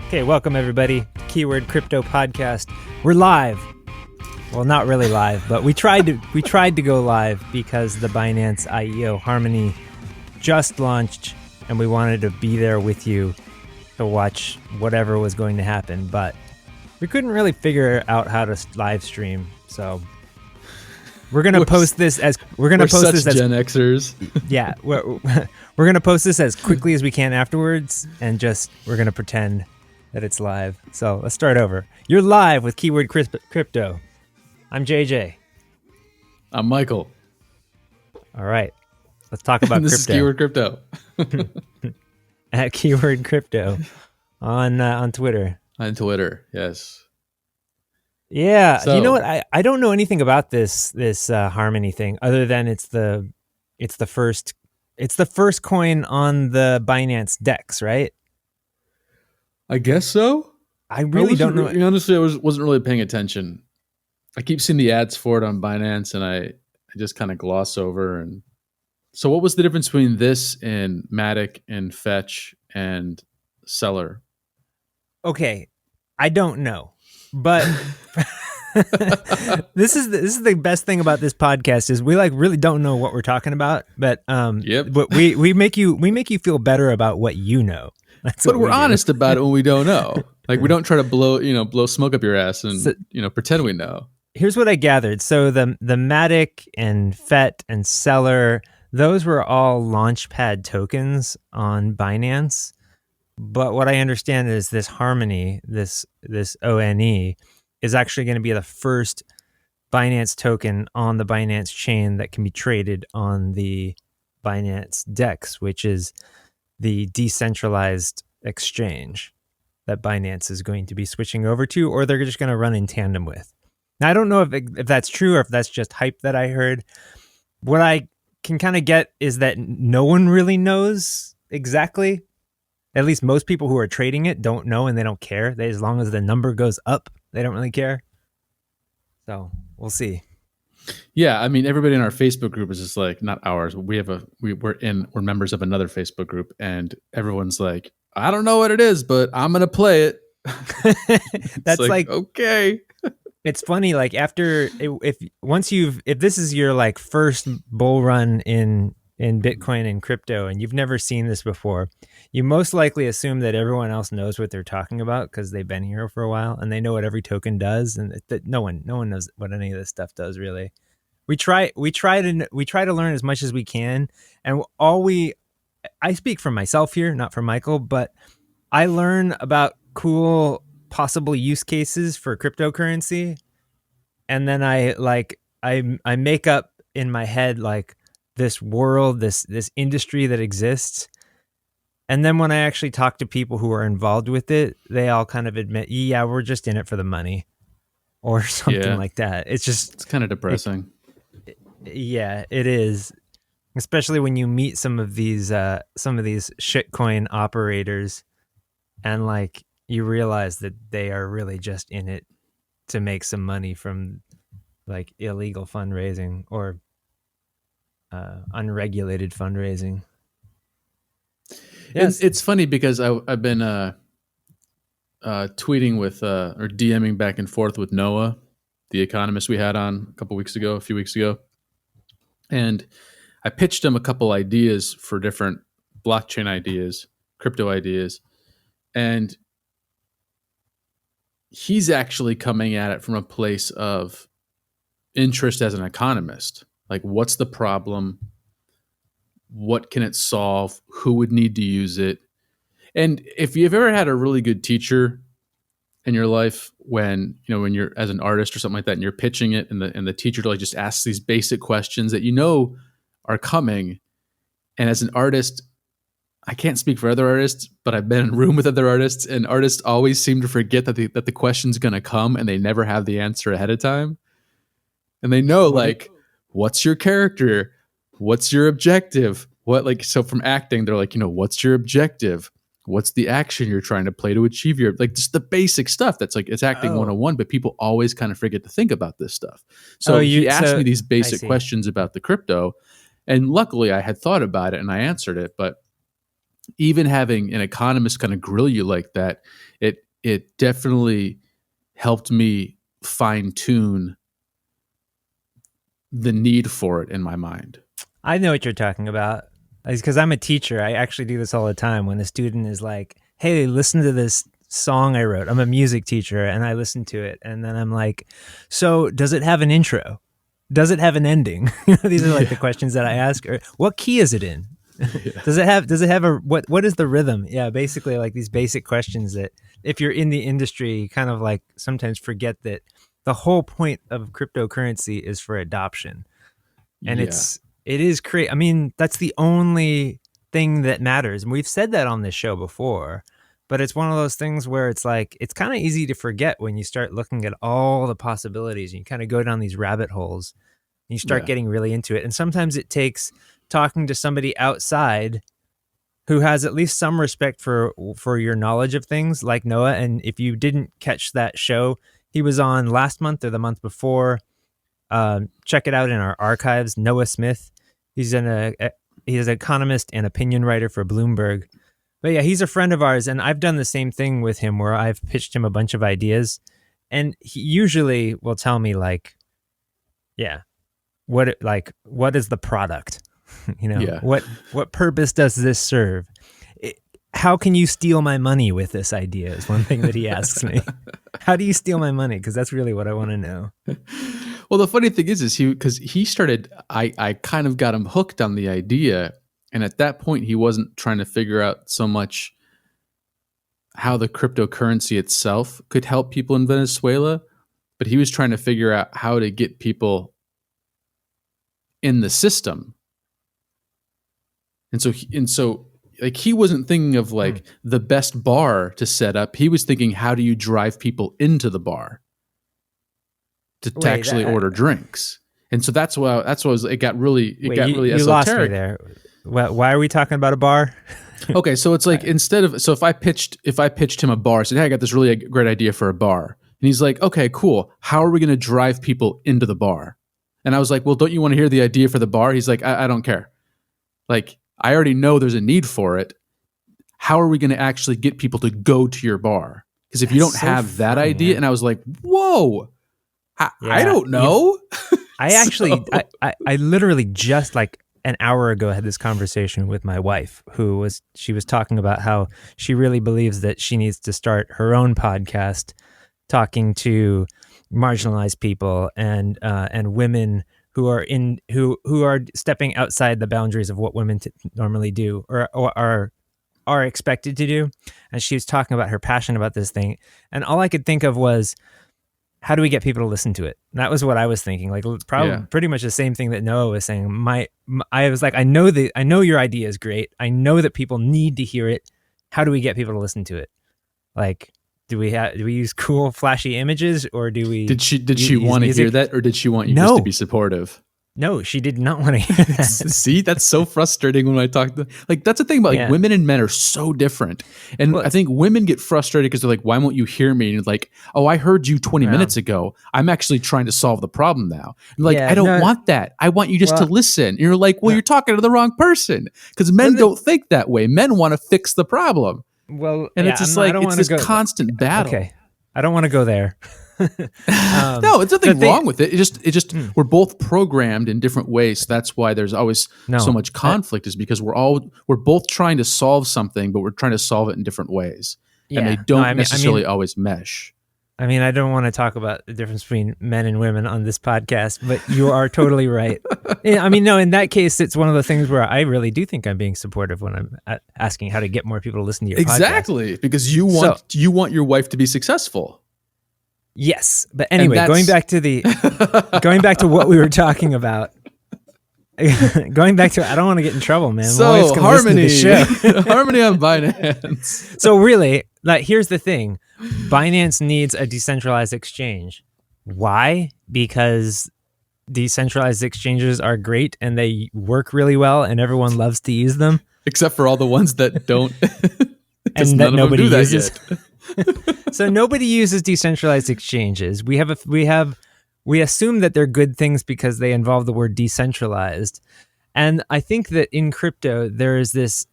Okay, welcome everybody. Keyword Crypto Podcast. We're live. Well, not really live, but we tried to go live because the Binance IEO Harmony just launched, and we wanted to be there with you to watch whatever was going to happen. But we couldn't really figure out how to live stream, so we're gonna post this as Gen Xers. Yeah, we're gonna post this as quickly as we can afterwards, and we're gonna pretend that it's live. So let's start over. You're live with Keyword Crypto. I'm JJ. I'm Michael. All right, let's talk about this crypto. Is Keyword Crypto. At Keyword Crypto on Twitter. On Twitter, yes. Yeah, So, you know what? I don't know anything about this Harmony thing other than it's the first coin on the Binance DEX, right? I guess so. I really don't know. Honestly, I wasn't really paying attention. I keep seeing the ads for it on Binance, and I just kind of gloss over. And so, what was the difference between this and Matic and Fetch and Seller? Okay, I don't know, but this is the best thing about this podcast is we really don't know what we're talking about, but but we make you feel better about what you know. But we're honest about it when we don't know. Like, we don't try to blow smoke up your ass and pretend we know. Here's what I gathered. So the Matic and FET and Seller, those were all Launchpad tokens on Binance. But what I understand is this Harmony, this ONE, is actually going to be the first Binance token on the Binance chain that can be traded on the Binance DEX, which is the decentralized exchange that Binance is going to be switching over to, or they're just going to run in tandem with. Now, I don't know if that's true or if that's just hype that I heard. What I can kind of get is that no one really knows exactly. At least most people who are trading it don't know, and they don't care. As long as the number goes up, they don't really care. So we'll see. Yeah, I mean, everybody in our Facebook group is just like, not ours. We're members of another Facebook group, and everyone's like, I don't know what it is, but I'm gonna play it. That's like okay. It's funny, like if this is your like first bull run in Bitcoin and crypto, and you've never seen this before, you most likely assume that everyone else knows what they're talking about because they've been here for a while and they know what every token does, and that no one knows what any of this stuff does really. We try to learn as much as we can, and I speak for myself here, not for Michael, but I learn about cool possible use cases for cryptocurrency, and then I make up in my head like this world, this industry that exists. And then when I actually talk to people who are involved with it, they all kind of admit, yeah, we're just in it for the money or something like that. It's kind of depressing. Yeah, it is. Especially when you meet some of these shitcoin operators, and like you realize that they are really just in it to make some money from like illegal fundraising or unregulated fundraising. Yes. It's funny because I've been tweeting with or DMing back and forth with Noah, the economist we had on a few weeks ago. And I pitched him a couple ideas for different blockchain ideas, crypto ideas. And he's actually coming at it from a place of interest as an economist. Like, what's the problem? What can it solve? Who would need to use it? And if you've ever had a really good teacher in your life, when you're as an artist or something like that, and you're pitching it, and the teacher like just asks these basic questions that are coming, and as an artist, I can't speak for other artists, but I've been in a room with other artists, and artists always seem to forget that the question's going to come, and they never have the answer ahead of time. And they know, like, what's your character? What's your objective? So from acting, they're like, what's your objective? What's the action you're trying to play to achieve your, like, just the basic stuff that's like, it's acting Oh, 101, but people always kind of forget to think about this stuff. oh, So he asked me these I basic see. questions about the crypto, and luckily I had thought about it and I answered it. But even having an economist kind of grill you like that, it definitely helped me fine tune the need for it in my mind. I know what you're talking about. Because I'm a teacher. I actually do this all the time when a student is like, hey, listen to this song I wrote. I'm a music teacher and I listen to it. And then I'm like, so does it have an intro? Does it have an ending? These are like the Yeah. questions that I ask. Or what key is it in? Yeah. Does it have a what is the rhythm? Yeah, basically like these basic questions that if you're in the industry, you kind of like sometimes forget that the whole point of cryptocurrency is for adoption. And Yeah. it is I mean, that's the only thing that matters. And we've said that on this show before, but it's one of those things where it's like it's kind of easy to forget when you start looking at all the possibilities and you kind of go down these rabbit holes and you start Yeah. getting really into it. And sometimes it takes talking to somebody outside who has at least some respect for your knowledge of things like Noah. And if you didn't catch that show, he was on last month or the month before. Check it out in our archives. Noah Smith. He's he's an economist and opinion writer for Bloomberg. But yeah, he's a friend of ours, and I've done the same thing with him where I've pitched him a bunch of ideas, and he usually will tell me like, yeah, what is the product? Yeah. What purpose does this serve? How can you steal my money with this idea is one thing that he asks me. How do you steal my money? Because that's really what I want to know. Well, the funny thing is because he started, I kind of got him hooked on the idea. And at that point, he wasn't trying to figure out so much how the cryptocurrency itself could help people in Venezuela, but he was trying to figure out how to get people in the system. And so like he wasn't thinking of like the best bar to set up. He was thinking, how do you drive people into the bar to actually order drinks? And so that's why it got really you esoteric. lost me there. Why are we talking about a bar? Okay, so it's like if I pitched him a bar, said, hey, I got this really great idea for a bar, and he's like, okay, cool. How are we going to drive people into the bar? And I was like, well, don't you want to hear the idea for the bar? He's like, I don't care. Like, I already know there's a need for it. How are we going to actually get people to go to your bar? Because if you don't have that idea, man. and I was like, whoa, I don't know. I actually, I literally just like an hour ago had this conversation with my wife she was talking about how she really believes that she needs to start her own podcast talking to marginalized people and women who are stepping outside the boundaries of what women normally do or are expected to do. And she was talking about her passion about this thing. And all I could think of was, how do we get people to listen to it? And that was what I was thinking. Like probably pretty much the same thing that Noah was saying. I was like, I know your idea is great. I know that people need to hear it. How do we get people to listen to it? Like, do we use cool flashy images or do we? Did she want to hear that, or did she want you just to be supportive? No, she did not want to hear that. See, that's so frustrating when I talk to, like, that's the thing about like women and men are so different. And I think women get frustrated because they're like, why won't you hear me? And it's like, oh, I heard you 20 minutes ago. I'm actually trying to solve the problem now. And like, I don't want that. I want you just to listen. And you're like, well, you're talking to the wrong person, because men don't think that way. Men want to fix the problem. Well, and it's just like, it's this constant battle. Okay. I don't want to go there. No, it's nothing wrong with it. It just we're both programmed in different ways. So that's why there's always so much conflict, is because we're both trying to solve something, but we're trying to solve it in different ways, and they don't necessarily always mesh. I mean, I don't want to talk about the difference between men and women on this podcast, but you are totally right. I mean, no, in that case, it's one of the things where I really do think I'm being supportive when I'm asking how to get more people to listen to your podcast. Exactly, because you want your wife to be successful. Yes, but anyway, going back to what we were talking about. Going back to, I don't want to get in trouble, man. So Harmony, Harmony on Binance. So really, like, here's the thing: Binance needs a decentralized exchange. Why? Because decentralized exchanges are great and they work really well, and everyone loves to use them, except for all the ones that don't. Because and that none of them nobody do that uses. yet. So nobody uses decentralized exchanges. We assume that they're good things because they involve the word decentralized. And I think that in crypto there's this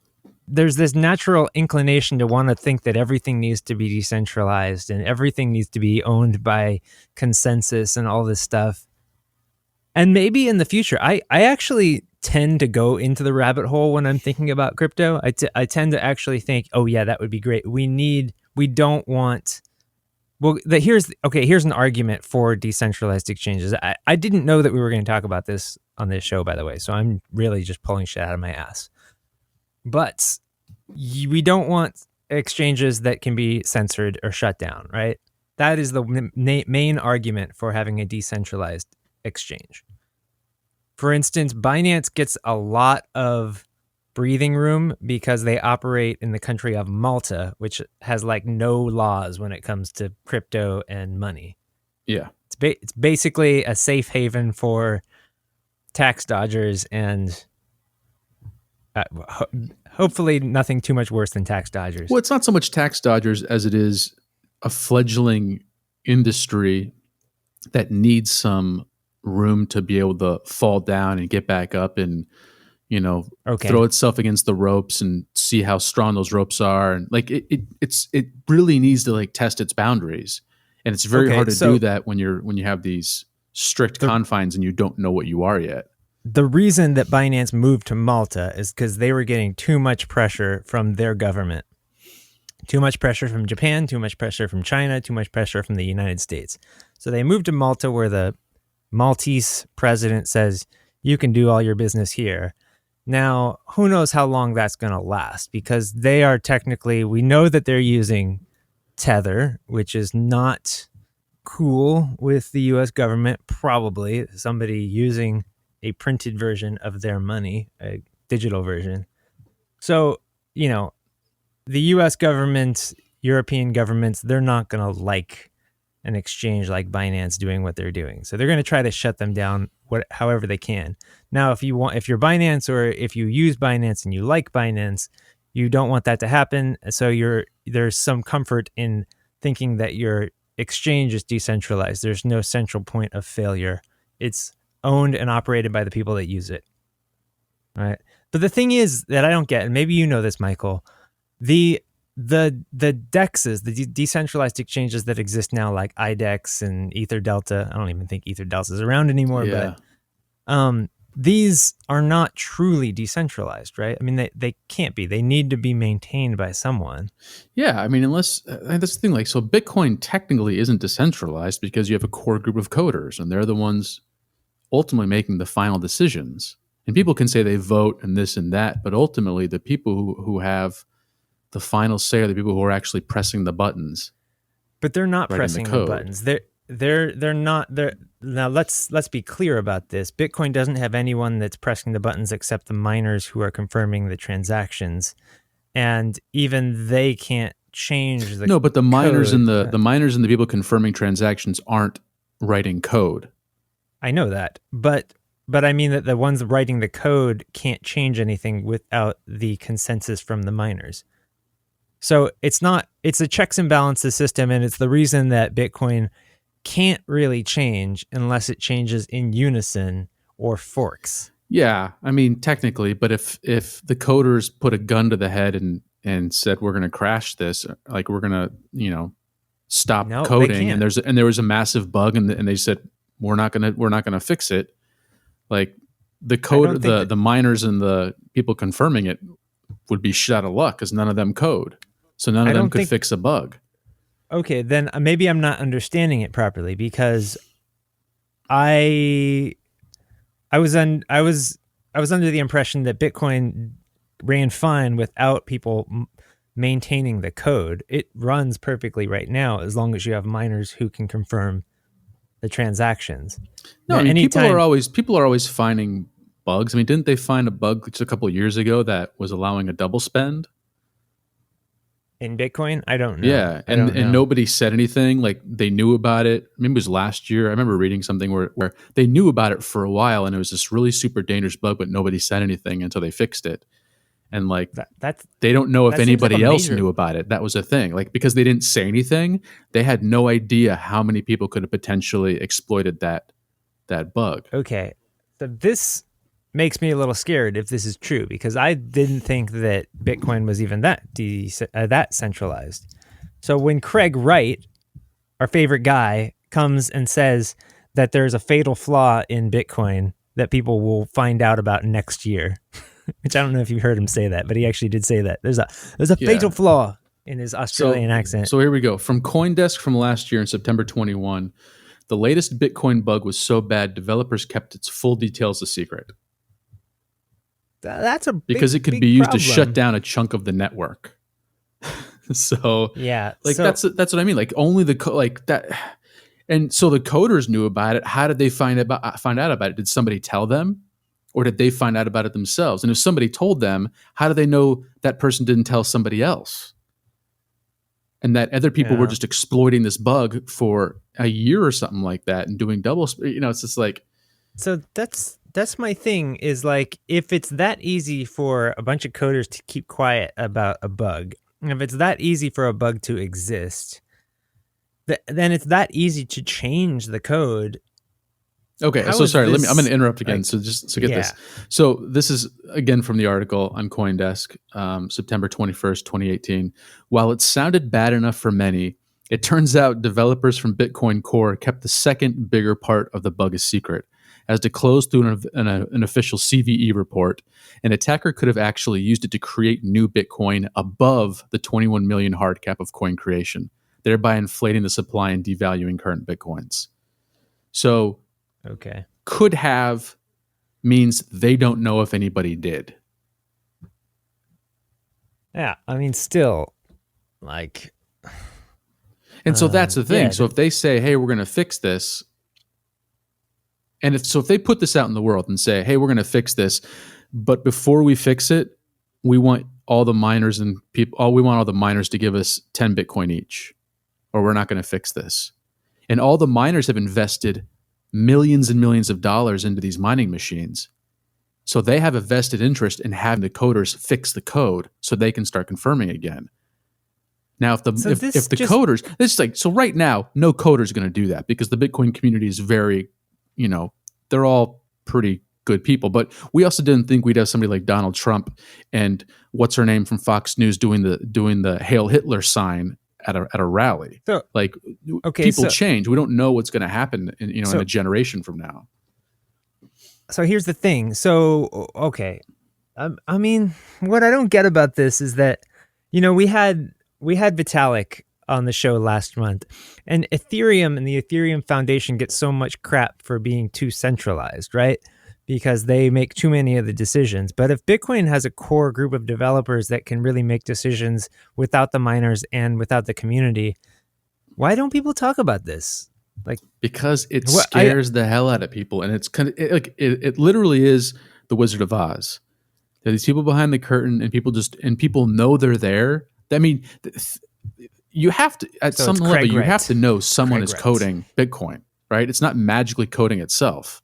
natural inclination to want to think that everything needs to be decentralized and everything needs to be owned by consensus and all this stuff. And maybe in the future, I actually tend to go into the rabbit hole when I'm thinking about crypto. I tend to actually think, oh yeah, that would be great. We don't want, well, here's an argument for decentralized exchanges. I didn't know that we were going to talk about this on this show, by the way. So I'm really just pulling shit out of my ass. But we don't want exchanges that can be censored or shut down, right? That is the main argument for having a decentralized exchange. For instance, Binance gets a lot of breathing room because they operate in the country of Malta, which has like no laws when it comes to crypto and money. Yeah. It's basically a safe haven for tax dodgers and hopefully nothing too much worse than tax dodgers. Well, it's not so much tax dodgers as it is a fledgling industry that needs some room to be able to fall down and get back up and, Okay. throw itself against the ropes and see how strong those ropes are. And like it really needs to like test its boundaries. And it's very hard to do that when you have these strict confines and you don't know what you are yet. The reason that Binance moved to Malta is because they were getting too much pressure from their government. Too much pressure from Japan, too much pressure from China, too much pressure from the United States. So they moved to Malta where the Maltese president says, you can do all your business here. Now, who knows how long that's going to last because they are technically, we know that they're using Tether, which is not cool with the US government, probably somebody using a printed version of their money, a digital version. So, the US government, European governments, they're not going to like an exchange like Binance doing what they're doing. So they're going to try to shut them down however they can. Now, if you're Binance or if you use Binance and you like Binance, you don't want that to happen. So there's some comfort in thinking that your exchange is decentralized. There's no central point of failure. It's owned and operated by the people that use it. All right. But the thing is that I don't get, and maybe you know this, Michael, the DEXs, the decentralized exchanges that exist now, like IDEX and EtherDelta. I don't even think EtherDelta is around anymore, but these are not truly decentralized, right? I mean, they can't be. They need to be maintained by someone. Yeah, I mean, unless that's the thing. Like, so Bitcoin technically isn't decentralized because you have a core group of coders, and they're the ones ultimately making the final decisions. And people can say they vote and this and that, but ultimately, the people who have the final say are the people who are actually pressing the buttons. But they're not pressing the buttons. They're not. Now let's be clear about this. Bitcoin doesn't have anyone that's pressing the buttons except the miners who are confirming the transactions, and even they can't change the. No, but the miners code. and the miners and the people confirming transactions aren't writing code. I know that, but I mean that the ones writing the code can't change anything without the consensus from the miners. So it's a checks and balances system, and it's the reason that Bitcoin can't really change unless it changes in unison or forks. Yeah, I mean technically, but if the coders put a gun to the head and said we're going to crash this, like we're going to stop coding, and there was a massive bug, and they said we're not going to fix it. Like the miners and the people confirming it would be shit out of luck because none of them code. So none of them could fix a bug. Okay, then maybe I'm not understanding it properly because I was under the impression that Bitcoin ran fine without people maintaining the code. It runs perfectly right now as long as you have miners who can confirm the transactions. No, I mean people are always finding bugs. I mean, didn't they find a bug just a couple of years ago that was allowing a double spend? In Bitcoin? I don't know. Yeah, and nobody said anything. Like they knew about it. Maybe it was last year. I remember reading something where they knew about it for a while, and it was this really super dangerous bug, but nobody said anything until they fixed it. And like That's they don't know if that seems like a anybody else major. knew about it. That was a thing. Like because they didn't say anything, they had no idea how many people could have potentially exploited that bug. Okay, so this makes me a little scared if this is true, because I didn't think that Bitcoin was even that centralized. So when Craig Wright, our favorite guy, comes and says that there's a fatal flaw in Bitcoin that people will find out about next year, which I don't know if you heard him say that, but he actually did say that there's a fatal Yeah. flaw in his So Australian accent. so here we go. From CoinDesk from last year in September 21, the latest Bitcoin bug was so bad developers kept its full details a secret That's a because it big, could be big used to shut problem. down a chunk of the network. So Yeah. like So that's what I mean. Like only like that. And so the coders knew about it. How did they find out about it? Did somebody tell them, or did they find out about it themselves? And if somebody told them, how do they know that person didn't tell somebody else? And that other people were yeah. just exploiting this bug for a year or something like that and doing double. It's just like So that's my thing, is like, if it's that easy for a bunch of coders to keep quiet about a bug, if it's that easy for a bug to exist, then it's that easy to change the code. okay, How so is sorry. I'm going this to interrupt again. like So just so get this. yeah. So this is again from the article on CoinDesk, September 21st, 2018. While it sounded bad enough for many, it turns out developers from Bitcoin Core kept the second bigger part of the bug a secret. As disclosed through an official CVE report, an attacker could have actually used it to create new Bitcoin above the 21 million hard cap of coin creation, thereby inflating the supply and devaluing current Bitcoins. So Okay. could have means they don't know if anybody did. Yeah, I mean, still, like And so that's the thing. yeah, So if they say, "Hey, we're going to fix this," and if they put this out in the world and say, "Hey, we're going to fix this," but before we fix it, we want all the miners and people, we want all the miners to give us 10 Bitcoin each, or we're not going to fix this. And all the miners have invested millions and millions of dollars into these mining machines. So they have a vested interest in having the coders fix the code so they can start confirming again. Now, if the so this if the just coders, it's like so right now, no coder is going to do that because the Bitcoin community is very, they're all pretty good people. But we also didn't think we'd have somebody like Donald Trump and what's her name from Fox News doing the Hail Hitler sign at a rally. so Like okay, people change. We don't know what's going to happen in so a generation from now. so here's the thing. So okay, I mean, what I don't get about this is that, we had Vitalik on the show last month, and Ethereum and the Ethereum Foundation get so much crap for being too centralized, right? Because they make too many of the decisions. But if Bitcoin has a core group of developers that can really make decisions without the miners and without the community, why don't people talk about this? Like, Because it what I scares the hell out of people, and it's kind of it literally is the Wizard of Oz. There are these people behind the curtain, and people know they're there. I mean, you have to at so some it's level Craig you have Wright. to know someone Craig is Wright. coding Bitcoin, right? It's not magically coding itself,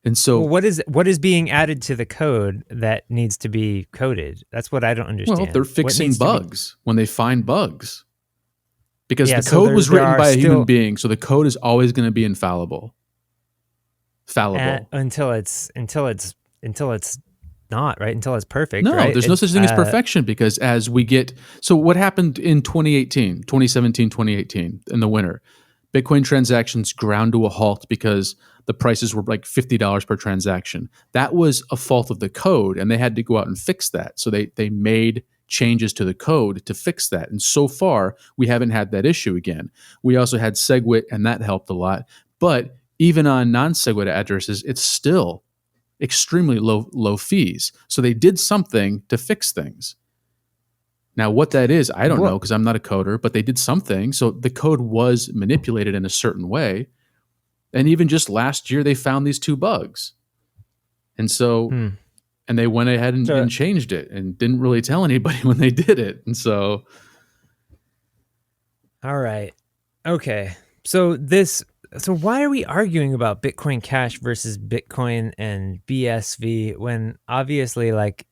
and Well, so what is being added to the code that needs to be coded? That's what I don't they're understand. What fixing needs to be? bugs when they find bugs because Yeah, the so code there was there written are by a human still being, so the code is always going to be fallible. until it's not right, until it's perfect, No, right? there's no such thing as perfection because as we get so what happened in 2018, 2017, 2018 in the winter, Bitcoin transactions ground to a halt because the prices were like $50 per transaction. That was a fault of the code and they had to go out and fix that. So they made changes to the code to fix that. And so far, we haven't had that issue again. We also had SegWit and that helped a lot. But even on non-SegWit addresses, it's still extremely low fees. So they did something to fix things. Now, what that is, I don't know What? because I'm not a coder, but they did something. So the code was manipulated in a certain way. And even just last year, they found these two bugs. And so, Hmm. and they went ahead So and changed it and didn't really tell anybody when they did it. And so, all right, okay. So why are we arguing about Bitcoin Cash versus Bitcoin and BSV when obviously, like,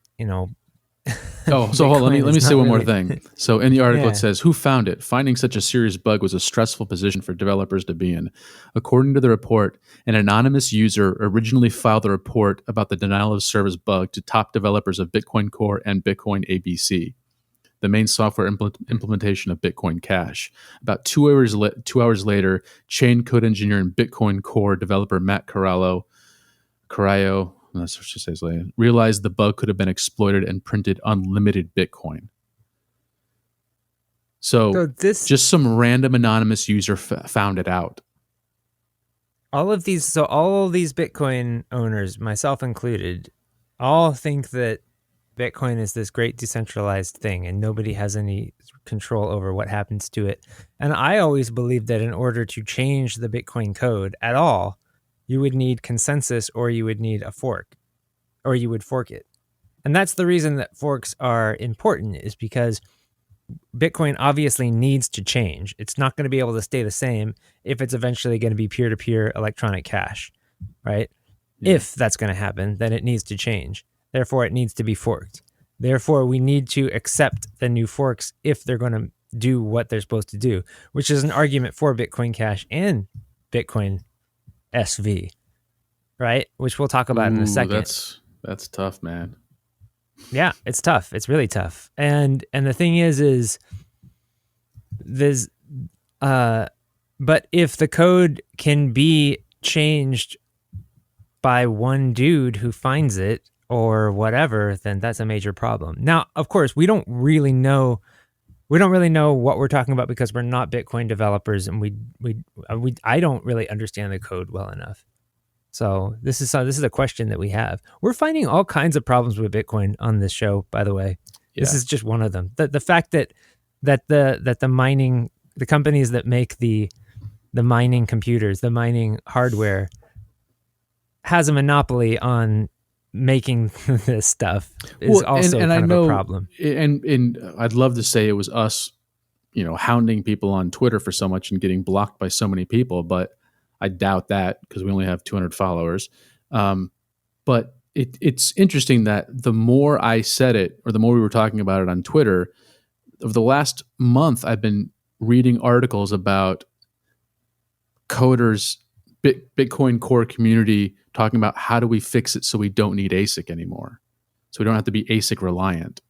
Oh, so hold on. Bitcoin Let me is say not one more really. thing. So in the article, it Yeah. says, "Who found it? Finding such a serious bug was a stressful position for developers to be in." According to the report, an anonymous user originally filed a report about the denial of service bug to top developers of Bitcoin Core and Bitcoin ABC, the main software implementation of Bitcoin Cash. About 2 hours later, chain code engineer and Bitcoin Core developer Matt Carrillo, let's just say his name, realized the bug could have been exploited and printed unlimited Bitcoin. So So this just some random anonymous user found it out. all of these Bitcoin owners, myself included, all think that Bitcoin is this great decentralized thing and nobody has any control over what happens to it. And I always believed that in order to change the Bitcoin code at all, you would need consensus or you would need a fork or you would fork it. And that's the reason that forks are important, is because Bitcoin obviously needs to change. It's not going to be able to stay the same if it's eventually going to be peer to peer electronic cash, right? Yeah. If that's going to happen, then it needs to change. Therefore, it needs to be forked. Therefore, we need to accept the new forks if they're going to do what they're supposed to do, which is an argument for Bitcoin Cash and Bitcoin SV, right? Which we'll talk about in a Ooh, second. that's tough, man. Yeah, it's tough. It's really tough. And the thing is there's but if the code can be changed by one dude who finds it or whatever, then that's a major problem. Now, of course, we don't really know what we're talking about because we're not Bitcoin developers, and I don't really understand the code well enough. So this is a question that we have. We're finding all kinds of problems with Bitcoin on this show, by the way. This Yeah. is just one of them. The fact that the mining, the companies that make the mining computers, the mining hardware, has a monopoly on making this stuff is Well, also and I kind of a know, problem. and I'd love to say it was us, hounding people on Twitter for so much and getting blocked by so many people, but I doubt that because we only have 200 followers. But it's interesting that the more I said it, or the more we were talking about it on Twitter, over the last month, I've been reading articles about coders, Bitcoin core community talking about how do we fix it so we don't need ASIC anymore, so we don't have to be ASIC reliant.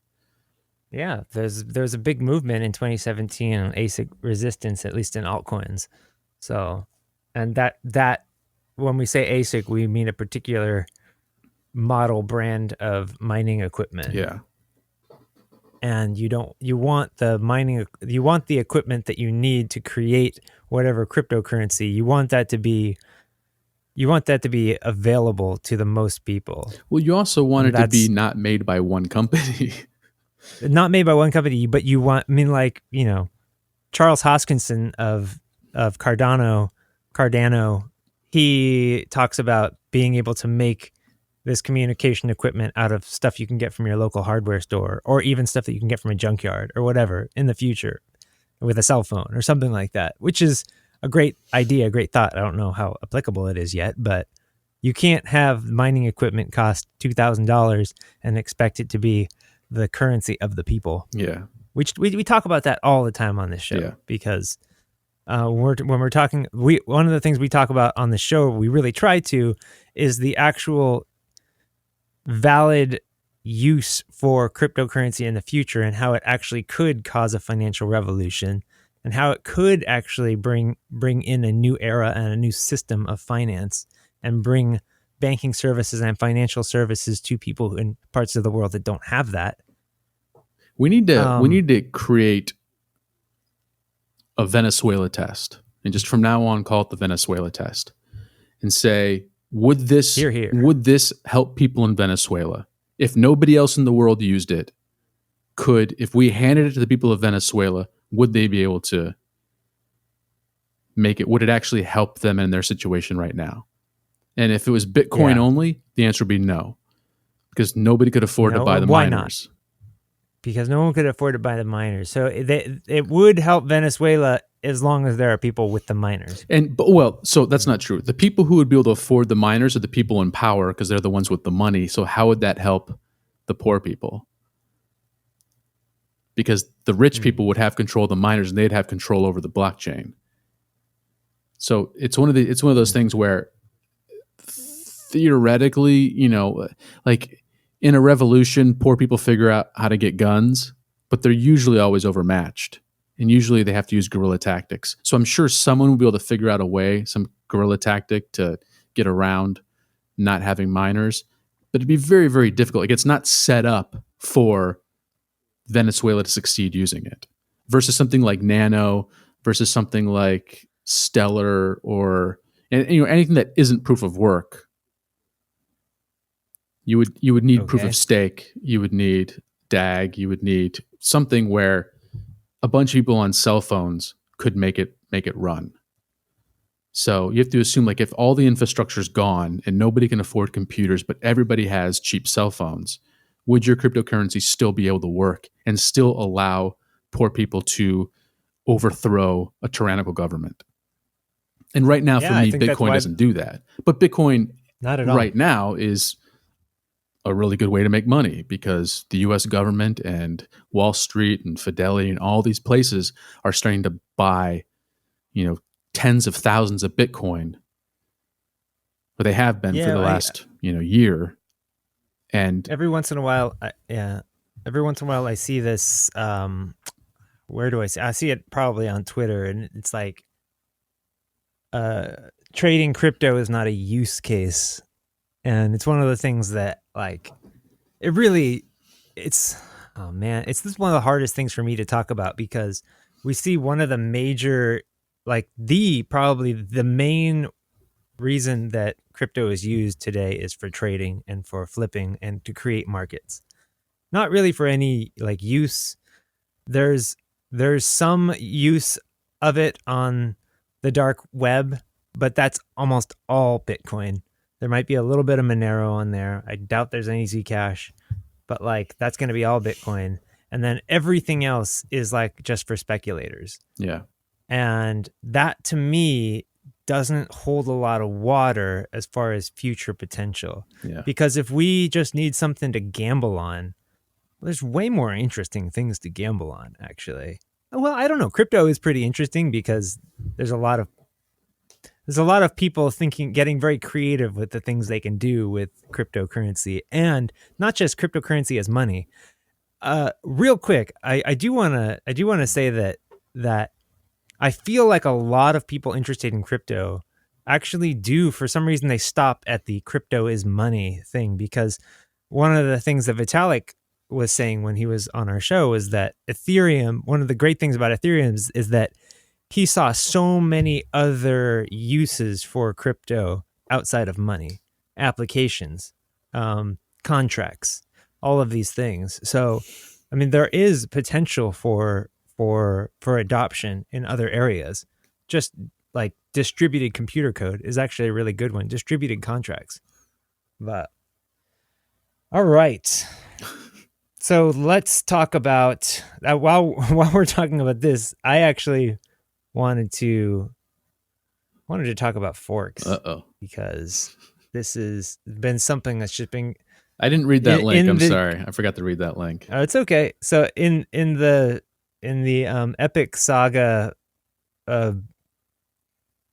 Yeah, there's a big movement in 2017 on ASIC resistance, at least in altcoins. So, and that when we say ASIC, we mean a particular model brand of mining equipment. Yeah. And you want the equipment that you need to create whatever cryptocurrency. You want that to be available to the most people. Well, you also want And it to be that's not made by one company. not made by one company, but I mean, like, Charles Hoskinson of Cardano, he talks about being able to make this communication equipment out of stuff you can get from your local hardware store, or even stuff that you can get from a junkyard or whatever in the future with a cell phone or something like that, which is a great idea, a great thought. I don't know how applicable it is yet, but you can't have mining equipment cost $2,000 and expect it to be the currency of the people. Yeah. We talk about that all the time on this show, Yeah. because when we're talking, one of the things we talk about on the show, we really try to, is the actual valid use for cryptocurrency in the future, and how it actually could cause a financial revolution, and how it could actually bring in a new era and a new system of finance, and bring banking services and financial services to people in parts of the world that don't have that. We need to create a Venezuela test, and just from now on call it the Venezuela test, and say, would this Here. would this help people in Venezuela? If nobody else in the world used it, if we handed it to the people of Venezuela, would they be able to make it? Would it actually help them in their situation right now? And if it was Bitcoin only, the answer would be no, because nobody could afford to buy the why miners. not? Because no one could afford to buy the miners. So it would help Venezuela as long as there are people with the miners. So that's not true. The people who would be able to afford the miners are the people in power, because they're the ones with the money. So how would that help the poor people? because the rich people would have control of the miners and they'd have control over the blockchain. So it's one of those things where theoretically, like in a revolution, poor people figure out how to get guns, but they're usually always overmatched. And usually they have to use guerrilla tactics. So I'm sure someone will be able to figure out a way, some guerrilla tactic to get around not having miners. But it'd be very, very difficult. Like, it's not set up for Venezuela to succeed using it versus something like Nano, versus something like Stellar, or anything that isn't proof of work. You would need proof of stake. You would need DAG. You would need something where a bunch of people on cell phones could make it run. So you have to assume, like, if all the infrastructure is gone and nobody can afford computers, but everybody has cheap cell phones, would your cryptocurrency still be able to work and still allow poor people to overthrow a tyrannical government? And right now, for I me, think that's Bitcoin why. doesn't do that. But Bitcoin Not at all. right now is a really good way to make money because the US government and Wall Street and Fidelity and all these places are starting to buy, tens of thousands of Bitcoin. But they have been for Yeah, the last, year. And every once in a while, every once in a while I see this. Where do I see? I see it probably on Twitter, and it's like, trading crypto is not a use case, and it's one of the things that, like, it really, it's, oh man, it's this one of the hardest things for me to talk about, because we see one of the major, like, probably the main reason that crypto is used today is for trading and for flipping and to create markets, not really for any, like, use. There's some use of it on the dark web, but that's almost all Bitcoin. There might be a little bit of Monero on there. I doubt there's any Zcash, but, like, that's going to be all Bitcoin. And then everything else is, like, just for speculators. yeah, And that, to me, doesn't hold a lot of water as far as future potential. yeah, Because if we just need something to gamble on, there's way more interesting things to gamble on, actually. Well, I don't know. Crypto is pretty interesting because there's a lot of people getting very creative with the things they can do with cryptocurrency, and not just cryptocurrency as money. Real quick, I do want to say that I feel like a lot of people interested in crypto actually do, for some reason, they stop at the crypto is money thing, because one of the things that Vitalik was saying when he was on our show was that Ethereum, one of the great things about Ethereum is that he saw so many other uses for crypto outside of money, applications, contracts, all of these things. So, I mean, there is potential for adoption in other areas. Just like distributed computer code is actually a really good one. Distributed contracts. But all right. So let's talk about while we're talking about this, I actually wanted to talk about forks, uh-oh. because this has been something that's just been I didn't read that link. I'm the. sorry. I forgot to read that link. It's okay. So in the epic saga of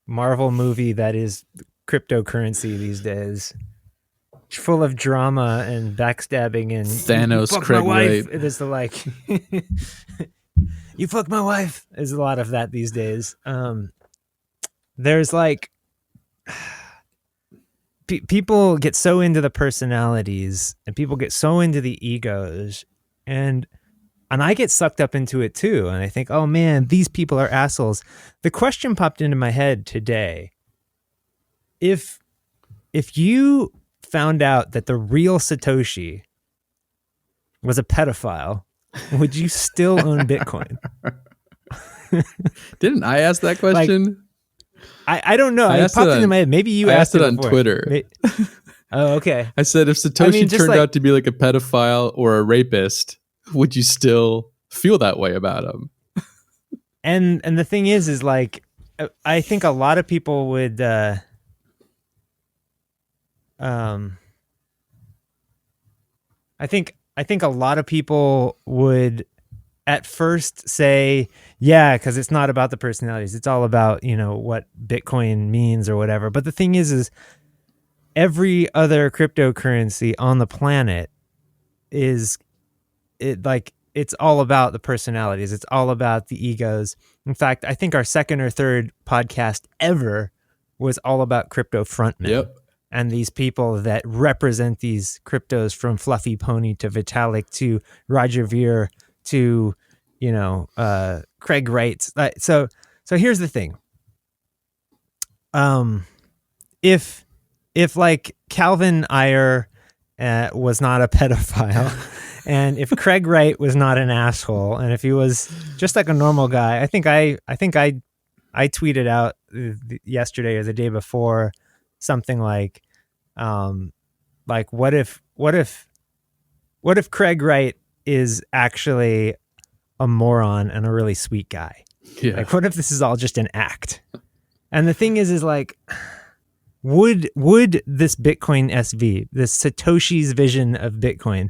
Marvel movie that is cryptocurrency these days, full of drama and backstabbing and you Thanos, fuck my Craig wife. Wright. It is the, like, you fuck my wife is a lot of that these days. There's like people get so into the personalities and people get so into the egos, and I get sucked up into it too. And I think, oh man, these people are assholes. The question popped into my head today: if you found out that the real Satoshi was a pedophile, would you still own Bitcoin? Didn't I ask that Like, question? I don't know. I It asked popped it into on, my head. Maybe you I asked asked it on before. Twitter. Oh, okay. I said, if Satoshi just turned like, out to be like a pedophile or a rapist, would you still feel that way about him? and the thing is like, I think a lot of people would, I think a lot of people would at first say, yeah, because it's not about the personalities. It's all about, what Bitcoin means or whatever. But the thing is every other cryptocurrency on the planet is it's all about the personalities. It's all about the egos. In fact, I think our second or third podcast ever was all about crypto frontmen Yep. and these people that represent these cryptos, from Fluffy Pony to Vitalik to Roger Ver to, Craig Wright. So here's the thing. If like Calvin Ayer was not a pedophile, and if Craig Wright was not an asshole, and if he was just like a normal guy, I think I tweeted out yesterday or the day before something like what if Craig Wright is actually a moron and a really sweet guy? Yeah. Like, what if this is all just an act? And the thing is like, would this Bitcoin SV, this Satoshi's vision of Bitcoin,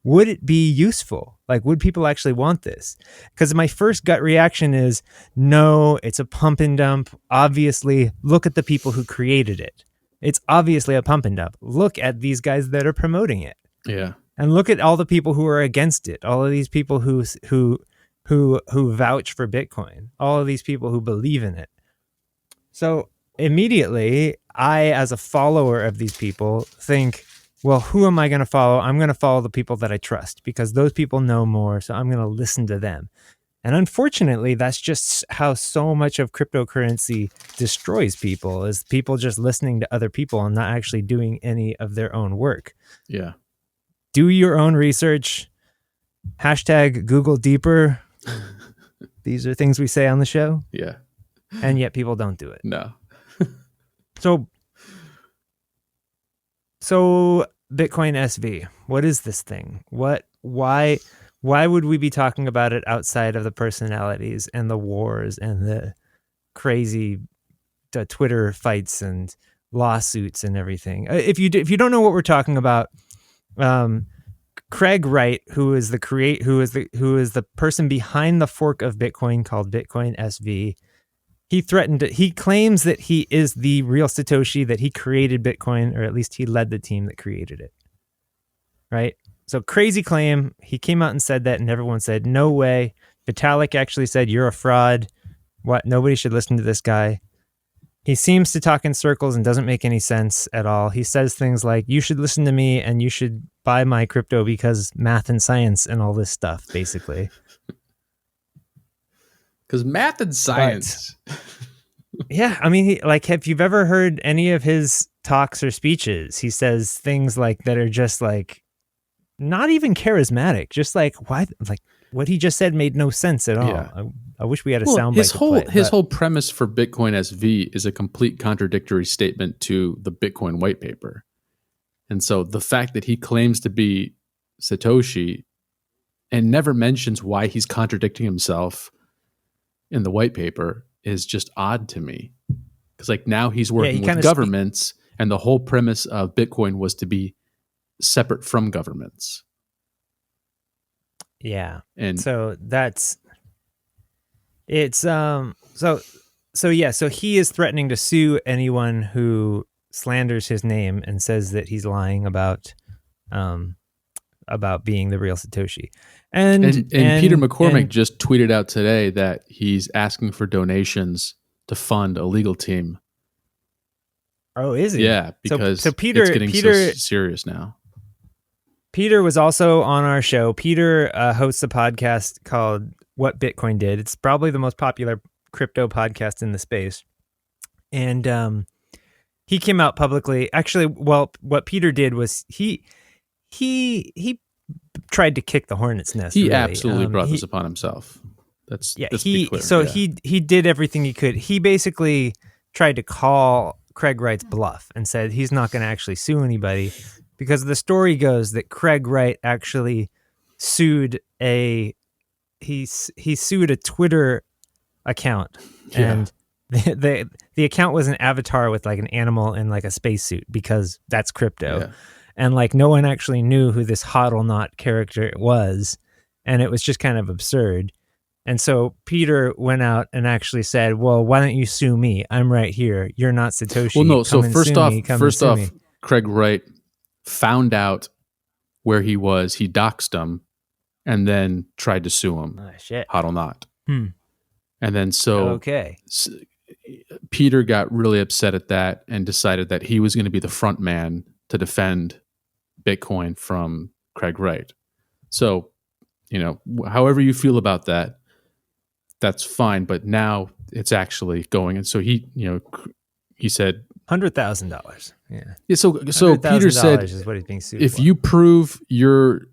would it be useful? Like, would people actually want this? Because my first gut reaction is, no, it's a pump and dump. Obviously, look at the people who created it. It's obviously a pump and dump. Look at these guys that are promoting it. Yeah. And look at all the people who are against it. All of these people who vouch for Bitcoin. All of these people who believe in it. So immediately, I, as a follower of these people, think, well, who am I going to follow? I'm going to follow the people that I trust, because those people know more. So I'm going to listen to them. And unfortunately, that's just how so much of cryptocurrency destroys people, is people just listening to other people and not actually doing any of their own work. Yeah. Do your own research. Hashtag Google deeper. These are things we say on the show. Yeah. And yet people don't do it. No. So Bitcoin SV, what is this thing? Why would we be talking about it outside of the personalities and the wars and the crazy Twitter fights and lawsuits and everything? If you don't know what we're talking about, Craig Wright, who is the person behind the fork of Bitcoin called Bitcoin SV, he claims that he is the real Satoshi, that he created Bitcoin, or at least he led the team that created it. Right? So crazy claim. He came out and said that, and everyone said, no way. Vitalik actually said, you're a fraud. What? Nobody should listen to this guy. He seems to talk in circles and doesn't make any sense at all. He says things like, you should listen to me and you should buy my crypto because math and science and all this stuff, basically. Because math and science. Yeah, I mean, if you've ever heard any of his talks or speeches, he says things like that are just like not even charismatic. Just like, why? Like, what he just said made no sense at all. Yeah. I wish we had a soundbite. His whole premise for Bitcoin SV is a complete contradictory statement to the Bitcoin white paper. And so the fact that he claims to be Satoshi and never mentions why he's contradicting himself in the white paper is just odd to me. Because like now he's working with governments, and the whole premise of Bitcoin was to be separate from governments. Yeah. And so so he is threatening to sue anyone who slanders his name and says that he's lying about being the real Satoshi. And Peter McCormick just tweeted out today that he's asking for donations to fund a legal team. Oh, is he? Yeah, because so Peter, it's getting so serious now. Peter was also on our show. Peter hosts a podcast called What Bitcoin Did. It's probably the most popular crypto podcast in the space. And he came out publicly. Actually, well, what Peter did was he tried to kick the hornet's nest. He really. absolutely brought this upon himself. He did everything he could. He basically tried to call Craig Wright's bluff and said he's not going to actually sue anybody, because the story goes that Craig Wright actually sued he sued a Twitter account, and the account was an avatar with like an animal in like a spacesuit, because that's crypto. Yeah. And like no one actually knew who this Hodl Knot character was. and it was just kind of absurd. And so Peter went out and actually said, "Well, why don't you sue me? I'm right here. You're not Well, Satoshi. no. So Come and sue me. Come and first sue off, me." Craig Wright found out where he was. He doxed him, and then tried to sue him. Oh shit. Hot or not. Hmm. And then Okay. Peter got really upset at that and decided that he was going to be the front man to defend Bitcoin from Craig Wright. So, however you feel about that, that's fine. But now it's actually going. And so he said, $100,000. Yeah. yeah, so Peter $100,000 said, is what he's being sued if for. you prove you're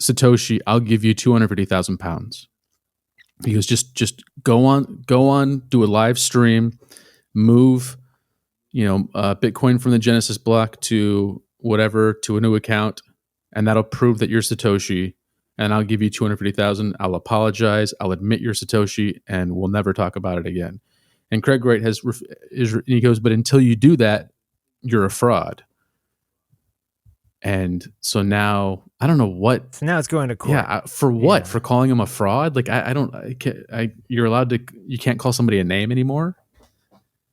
Satoshi, I'll give you 250,000 pounds. He goes, just go on, do a live stream, move, Bitcoin from the Genesis block to whatever, to a new account, and that'll prove that you're Satoshi. And I'll give you 250,000. I'll apologize. I'll admit you're Satoshi, and we'll never talk about it again. And Craig Wright he goes, but until you do that, you're a fraud. And so now I don't know what. So now it's going to court. Yeah, for what? Yeah. For calling him a fraud? Like you're allowed to. You can't call somebody a name anymore.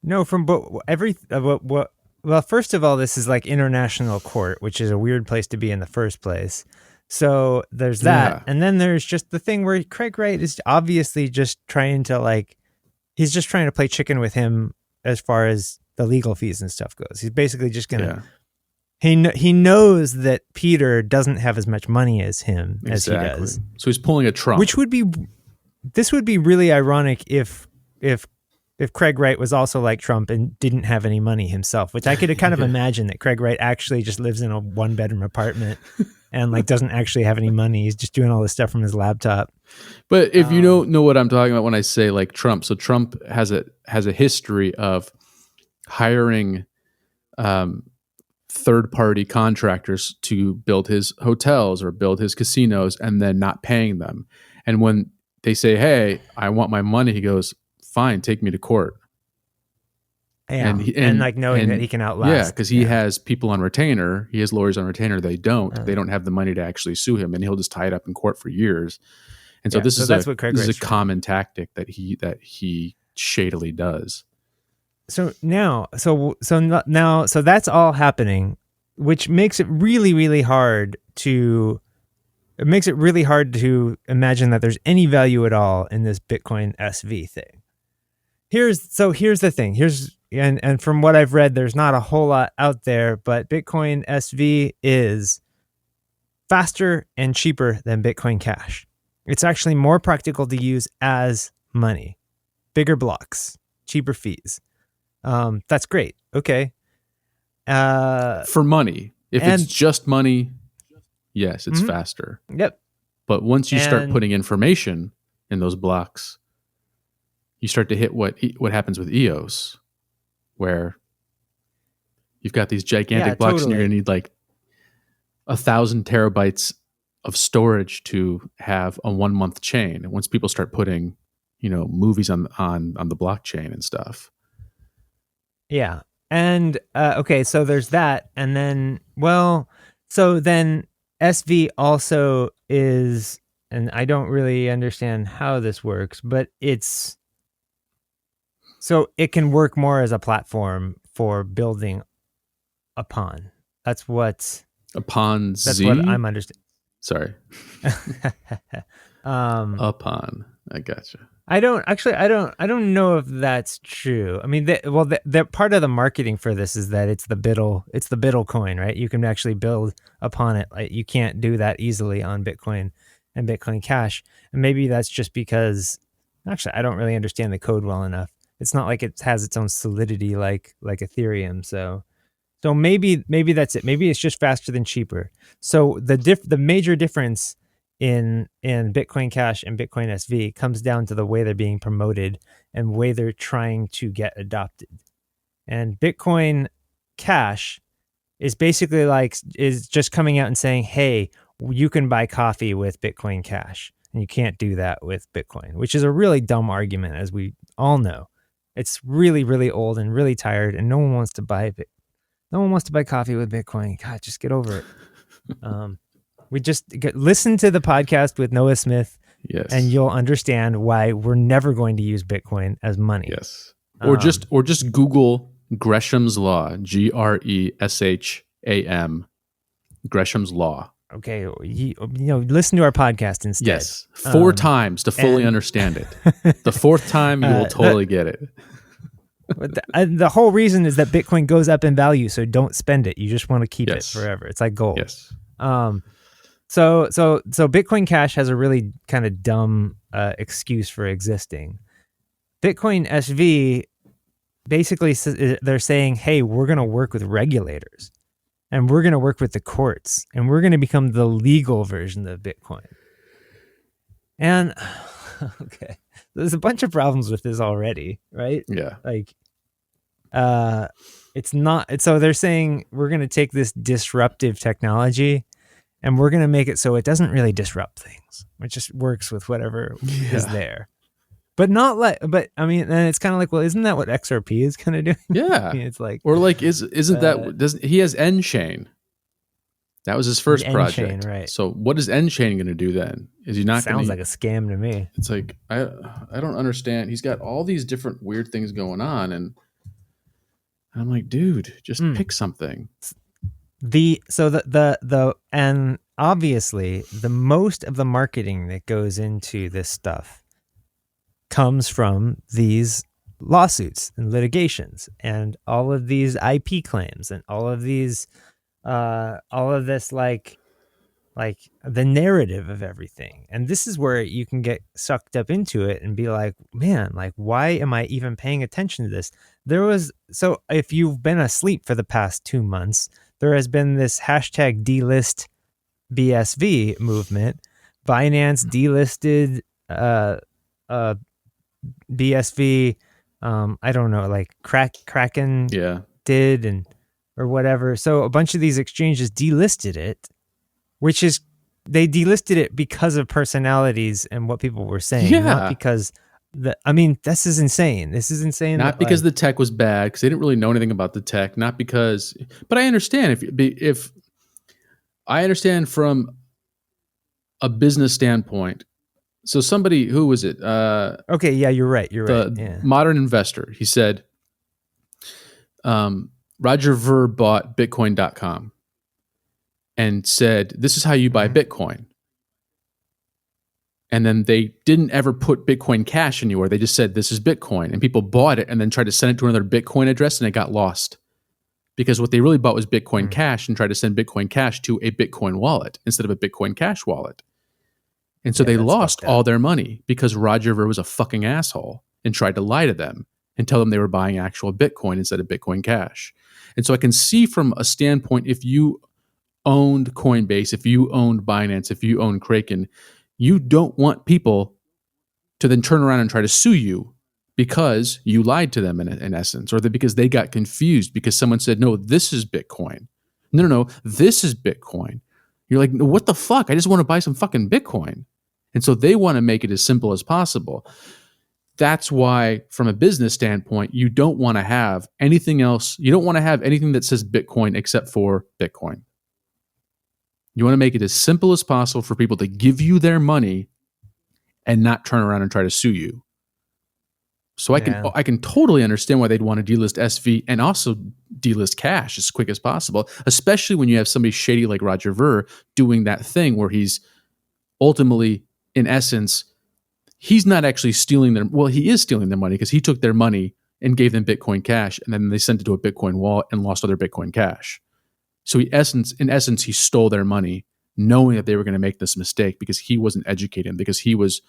No, well, first of all, this is like international court, which is a weird place to be in the first place. So there's that, Yeah. and then there's just the thing where Craig Wright is obviously just trying to he's just trying to play chicken with him as far as the legal fees and stuff goes. He's basically just gonna. Yeah. He knows that Peter doesn't have as much money as him as he does. So he's pulling a Trump. This would be really ironic if Craig Wright was also like Trump and didn't have any money himself, which I could kind of imagine that Craig Wright actually just lives in a 1-bedroom apartment and doesn't actually have any money. He's just doing all this stuff from his laptop. But if you don't know what I'm talking about when I say like Trump, so Trump has a history of hiring third-party contractors to build his hotels or build his casinos and then not paying them. And when they say, "Hey, I want my money," he goes, "Fine, take me to court." Yeah, and knowing that he can outlast. Yeah, because he has people on retainer. He has lawyers on retainer. They don't. They don't have the money to actually sue him, and he'll just tie it up in court for years. And so this is a common tactic that he shadily does. So that's all happening, which makes it really, really hard to imagine that there's any value at all in this Bitcoin SV thing. Here's the thing. And from what I've read, there's not a whole lot out there, but Bitcoin SV is faster and cheaper than Bitcoin Cash. It's actually more practical to use as money, bigger blocks, cheaper fees. That's great. Okay. For money, if it's just money, yes, it's faster. Yep. But once you start putting information in those blocks, you start to hit what happens with EOS, where you've got these gigantic blocks and you're going to need like 1,000 terabytes of storage to have a 1-month chain. And once people start putting, movies on the blockchain and stuff. Yeah. And, okay, so there's that. And then, so then SV also is, and I don't really understand how this works, but so it can work more as a platform for building upon. That's what I'm understanding. Sorry. Upon. I gotcha. I don't know if that's true. I mean, the part of the marketing for this is that it's the Biddle coin, right? You can actually build upon it. Like, you can't do that easily on Bitcoin and Bitcoin Cash. And maybe that's just because, actually, I don't really understand the code well enough. It's not like it has its own solidity like Ethereum. So maybe that's it. Maybe it's just faster than cheaper. So the major difference in Bitcoin Cash and Bitcoin SV comes down to the way they're being promoted and way they're trying to get adopted. And Bitcoin Cash is basically is just coming out and saying, "Hey, you can buy coffee with Bitcoin Cash," and you can't do that with Bitcoin, which is a really dumb argument, as we all know. It's really, really old and really tired, and no one wants to buy coffee with Bitcoin. God, just get over it. listen to the podcast with Noah Smith, Yes. and you'll understand why we're never going to use Bitcoin as money. Yes. Or just Google Gresham's Law, Gresham, Gresham's Law. Okay, listen to our podcast instead. Yes, 4 times to fully understand it. The 4th time, you will totally get it. The whole reason is that Bitcoin goes up in value, so don't spend it. You just want to keep it forever. It's like gold. Yes. So Bitcoin Cash has a really kind of dumb excuse for existing. Bitcoin SV, basically, they're saying, hey, we're going to work with regulators, and we're going to work with the courts, and we're going to become the legal version of Bitcoin. And okay, there's a bunch of problems with this already, right? Yeah. Like, it's not. So they're saying we're going to take this disruptive technology, and we're going to make it so it doesn't really disrupt things. It just works with whatever is there. But not like, but I mean, and it's kind of like, well, isn't that what XRP is kind of doing? Yeah. I mean, it's like, or like, isn't that, doesn't he has N-Chain? That was his first project. N-Chain, right. So what is N-Chain going to do then? Is he not going to? Sounds like a scam to me. It's like, I don't understand. He's got all these different weird things going on. And I'm like, dude, just pick something. And obviously the most of the marketing that goes into this stuff comes from these lawsuits and litigations and all of these IP claims and all of this like the narrative of everything. And this is where you can get sucked up into it and be like, man, like, why am I even paying attention to this? So if you've been asleep for the past 2 months, there has been this hashtag delist BSV movement. Binance delisted BSV. I don't know, like Kraken did or whatever. So a bunch of these exchanges delisted it, which is they delisted it because of personalities and what people were saying, not because this is insane. This is insane. Not because the tech was bad, because they didn't really know anything about the tech. Not because, but I understand if I understand from a business standpoint. So somebody, who was it? Okay, yeah, you're right. The Modern Investor. He said, Roger Ver bought Bitcoin.com and said, this is how you buy Bitcoin. And then they didn't ever put Bitcoin Cash anywhere. They just said, this is Bitcoin. And people bought it and then tried to send it to another Bitcoin address, and it got lost. Because what they really bought was Bitcoin Cash and tried to send Bitcoin Cash to a Bitcoin wallet instead of a Bitcoin Cash wallet. And so they lost all their money because Roger Ver was a fucking asshole and tried to lie to them and tell them they were buying actual Bitcoin instead of Bitcoin Cash. And so I can see from a standpoint, if you owned Coinbase, if you owned Binance, if you owned Kraken, you don't want people to then turn around and try to sue you because you lied to them in essence, or because they got confused because someone said, no, this is Bitcoin. No, this is Bitcoin. You're like, what the fuck? I just want to buy some fucking Bitcoin. And so they want to make it as simple as possible. That's why, from a business standpoint, you don't want to have anything else. You don't want to have anything that says Bitcoin except for Bitcoin. You want to make it as simple as possible for people to give you their money and not turn around and try to sue you. So I can totally understand why they'd want to delist SV and also delist Cash as quick as possible, especially when you have somebody shady like Roger Ver doing that thing where he's ultimately, in essence, he's not actually stealing he is stealing their money because he took their money and gave them Bitcoin Cash, and then they sent it to a Bitcoin wallet and lost all their Bitcoin Cash. So in essence, he stole their money, knowing that they were going to make this mistake because he wasn't educating, because he was,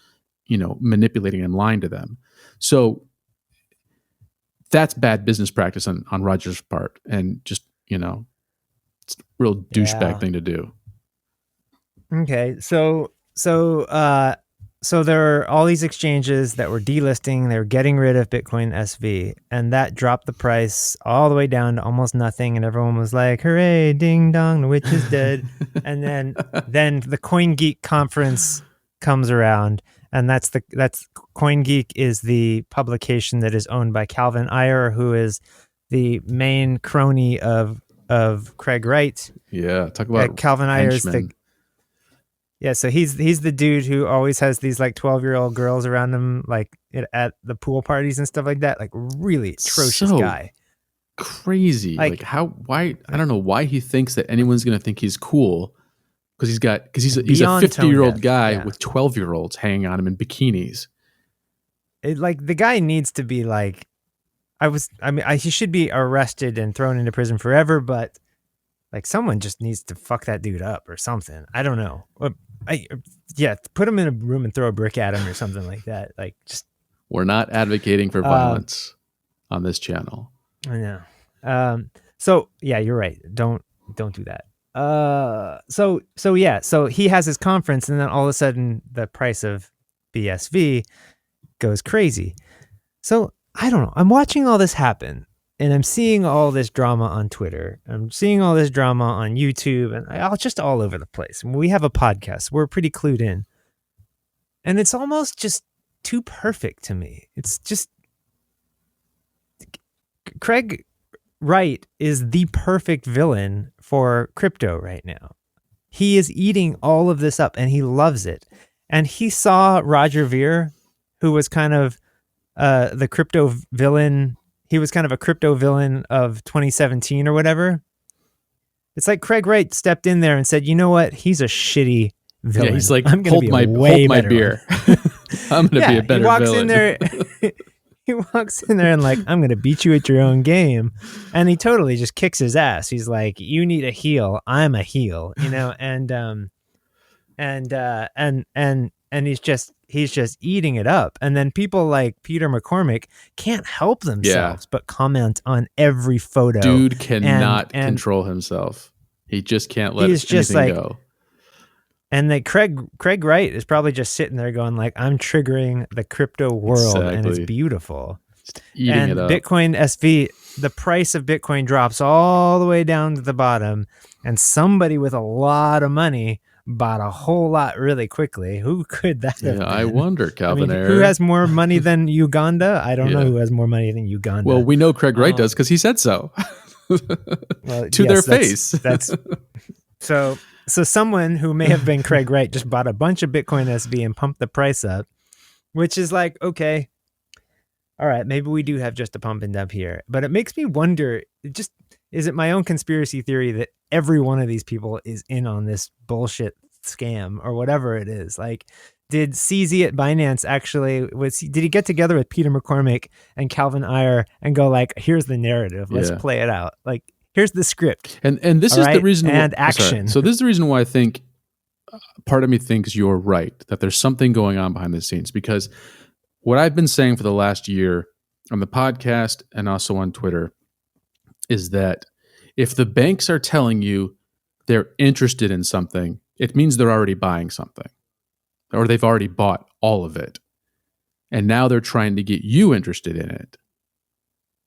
manipulating and lying to them. So that's bad business practice on Roger's part, and just, it's a real douchebag thing to do. Okay, so there are all these exchanges that were delisting. They were getting rid of Bitcoin SV, and that dropped the price all the way down to almost nothing. And everyone was like, "Hooray! Ding dong, the witch is dead." And then the CoinGeek conference comes around, and that's CoinGeek is the publication that is owned by Calvin Ayre, who is the main crony of Craig Wright. Yeah, talk about Calvin Ayre is Yeah, so he's the dude who always has these like 12-year-old girls around him, like at the pool parties and stuff like that. Like really atrocious So guy. crazy. Like Like how? Why? I don't know why he thinks that anyone's going to think he's cool because he's a beyond tone 50-year-old deaf. guy Yeah, with 12-year-olds hanging on him in bikinis. like the guy needs to be like. He should be arrested and thrown into prison forever. But like, someone just needs to fuck that dude up or something. I don't know. I yeah, put him in a room and throw a brick at him or something like that. Like just We're not advocating for um, violence on this channel. I know. So yeah, you're right. Don't do that. So he has his conference, and then all of a sudden the price of BSV goes crazy. So I don't know. I'm watching all this happen, and I'm seeing all this drama on Twitter. I'm seeing all this drama on YouTube, and just all over the place. We have a podcast. We're pretty clued in, and it's almost just too perfect to me. It's just Craig Wright is the perfect villain for crypto right now. He is eating all of this up and he loves it. And he saw Roger Ver, who was kind of the crypto villain. He was kind of a crypto villain of 2017 or whatever. It's like Craig Wright stepped in there and said, you know what? He's a shitty villain. Yeah, he's like, I'm going to be a way hold my better beer. one. I'm going to be a better he walks villain. in there. He walks in there and like, I'm going to beat you at your own game. And he totally just kicks his ass. He's like, you need a heel. I'm a heel, and he's just eating it up. And then people like Peter McCormick can't help themselves but comment on every photo. Dude cannot and control himself. He just can't let he's just anything like, go. and like Craig Wright is probably just sitting there going like, I'm triggering the crypto world and it's beautiful. Just eating it up. Bitcoin SV, the price of Bitcoin drops all the way down to the bottom, and somebody with a lot of money bought a whole lot really quickly. Who could that have been? I wonder, Calvin Air. Who has more money than Uganda? I don't know who has more money than Uganda. Well, we know Craig Wright does because he said so. Their face. That's so someone who may have been Craig Wright just bought a bunch of Bitcoin SV and pumped the price up, which is like, okay, all right, maybe we do have just a pump and dump here. But it makes me wonder, is it my own conspiracy theory that every one of these people is in on this bullshit scam or whatever it is? Like, did CZ at Binance actually, did he get together with Peter McCormick and Calvin Ayre and go like, here's the narrative, let's play it out. Like, here's the script. And this is the reason. Action. So this is the reason why I think part of me thinks you're right, that there's something going on behind the scenes, because what I've been saying for the last year on the podcast and also on Twitter is that if the banks are telling you they're interested in something, it means they're already buying something, or they've already bought all of it. And now they're trying to get you interested in it.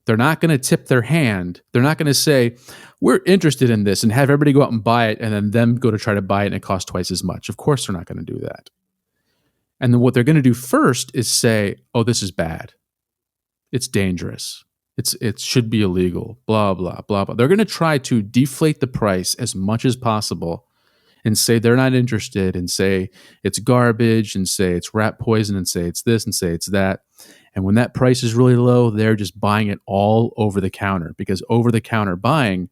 They're not going to tip their hand. They're not going to say, we're interested in this and have everybody go out and buy it and then them go to try to buy it and it costs twice as much. Of course, they're not going to do that. And then what they're going to do first is say, oh, this is bad. It's dangerous. It should be illegal, blah, blah, blah, blah. They're going to try to deflate the price as much as possible and say they're not interested and say it's garbage and say it's rat poison and say it's this and say it's that. And when that price is really low, they're just buying it all over the counter, because over-the-counter buying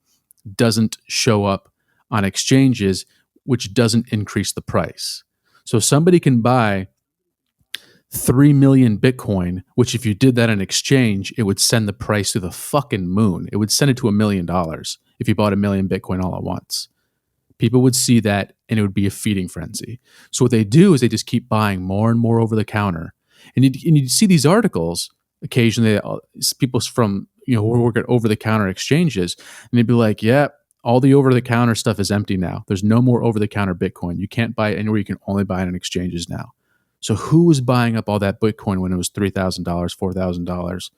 doesn't show up on exchanges, which doesn't increase the price. So somebody can buy 3 million Bitcoin, which if you did that in exchange, it would send the price to the fucking moon. It would send it to $1 million if you bought 1 million Bitcoin all at once. People would see that and it would be a feeding frenzy. So what they do is they just keep buying more and more over the counter. And you see these articles occasionally, people from, who work at over the counter exchanges, and they'd be like, yeah, all the over the counter stuff is empty now. There's no more over the counter Bitcoin. You can't buy it anywhere. You can only buy it in exchanges now. So who was buying up all that Bitcoin when it was $3,000, $4,000?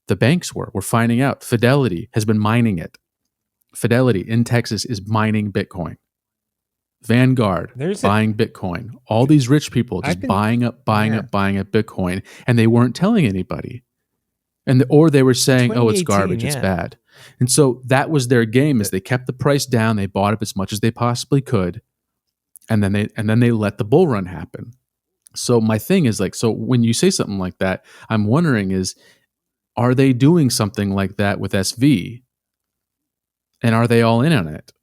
The banks were. We're finding out. Fidelity has been mining it. Fidelity in Texas is mining Bitcoin. Vanguard buying Bitcoin. All these rich people just buying up Bitcoin, and they weren't telling anybody. Or they were saying, oh, it's garbage, it's bad. And so that was their game, is they kept the price down, they bought up as much as they possibly could, and then they let the bull run happen. So my thing is like, so when you say something like that, I'm wondering is, are they doing something like that with SV, and are they all in on it?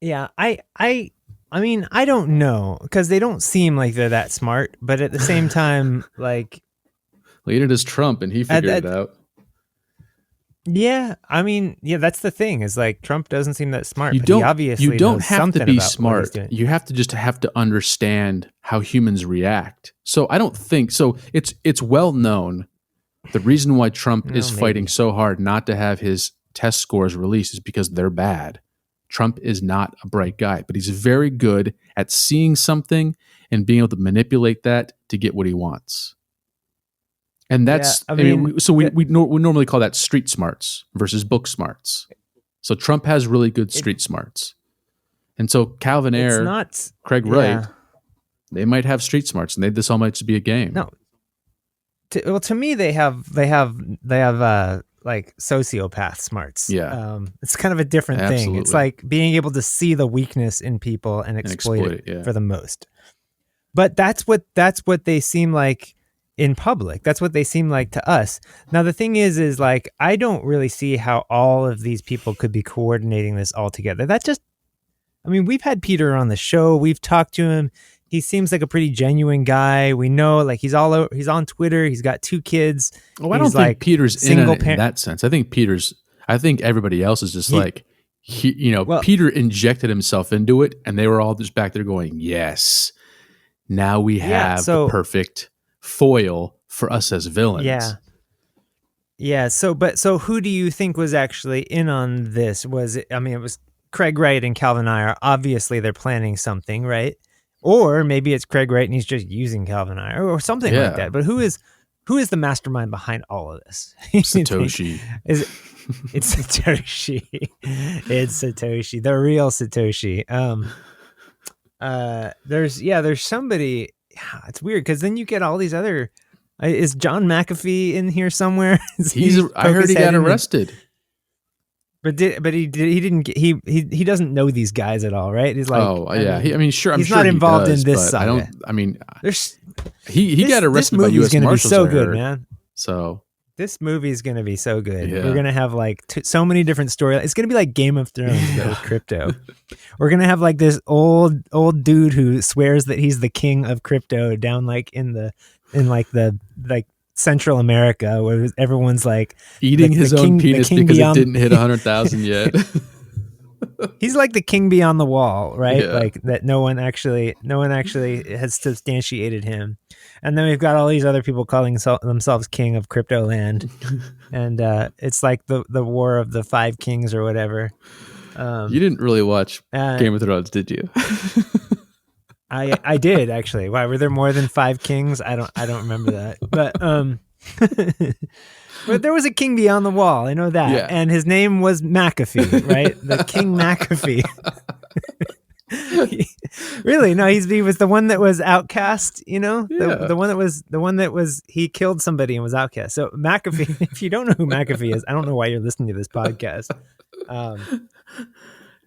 Yeah, I mean, I don't know because they don't seem like they're that smart, but at the same time, like, Later is Trump, and he figured it out. yeah, I mean, yeah, that's the thing is like Trump doesn't seem that smart, You but he don't you obviously don't knows have to something be about what he's smart. doing. You have to just have to understand how humans react. So I don't think so. It's well known. The reason why Trump Well, is fighting maybe. so hard not to have his test scores released is because they're bad. Trump is not a bright guy, but he's very good at seeing something and being able to manipulate that to get what he wants. And Yeah, that's, I I mean, mean, we normally call that street smarts versus book smarts. So Trump has really good it street smarts. And so Calvin it's Ayre, not. Craig Wright, Yeah, they might have street smarts, and this all might just be a game. no. Well, to me, they have like sociopath smarts. Yeah, It's kind of a different thing. It's absolutely. like being able to see the weakness in people and And exploit exploit it it. Yeah. for the most. But that's what they seem like in public. That's what they seem like to us. Now the thing is like I don't really see how all of these people could be coordinating this all together. That just I mean, we've had Peter on the show. We've talked to him. He seems like a pretty genuine guy. We know like he's all over, he's on Twitter. He's got 2 kids. Oh, I don't He's think like Peter's in on single it in parent. that sense. I think everybody else is just He like, well, Peter injected himself into it, and they were all just back there going, yes, now we yeah. have the So perfect foil for us as yeah. villains. Yeah. So who do you think was actually in on this? Was it? I mean, it was Craig Wright and Calvin Ayre. Obviously, they're planning something, right? Or maybe it's Craig Wright and he's just using Calvin Ayre or something like Yeah. that. But who is the mastermind behind all of this? You think? Satoshi. Is it, it's Satoshi. It's Satoshi, the real Satoshi. There's somebody. Yeah, it's weird because then you get all these other. Is John McAfee in here somewhere? I heard he got arrested. But he didn't get, he doesn't know these guys at all, right? He's like, Oh, yeah. Sure. I'm he's sure not he involved does, in this but saga. I don't. I mean, There's he got arrested by U.S. This movie's gonna be Marshals. so good, man. So This movie's gonna be so good. Yeah. We're gonna have like so many different storylines. It's gonna be like Game of Thrones but with crypto. We're gonna have like this old dude who swears that he's the king of crypto down like in the Central America where everyone's like eating his own penis because it didn't hit 100,000 yet. He's like the king beyond the wall, right? Yeah. Like that no one actually has substantiated him. And then we've got all these other people calling themselves king of crypto land. And it's like the war of the 5 kings or whatever. You didn't really watch Game of Thrones, did you? I did actually. Why were there more than 5 kings? I don't remember that. But but there was a king beyond the wall. I know that. Yeah. And his name was McAfee, right? The King McAfee. Really? No, he was the one that was outcast, you know? Yeah. The one that was he killed somebody and was outcast. So McAfee, if you don't know who McAfee is, I don't know why you're listening to this podcast.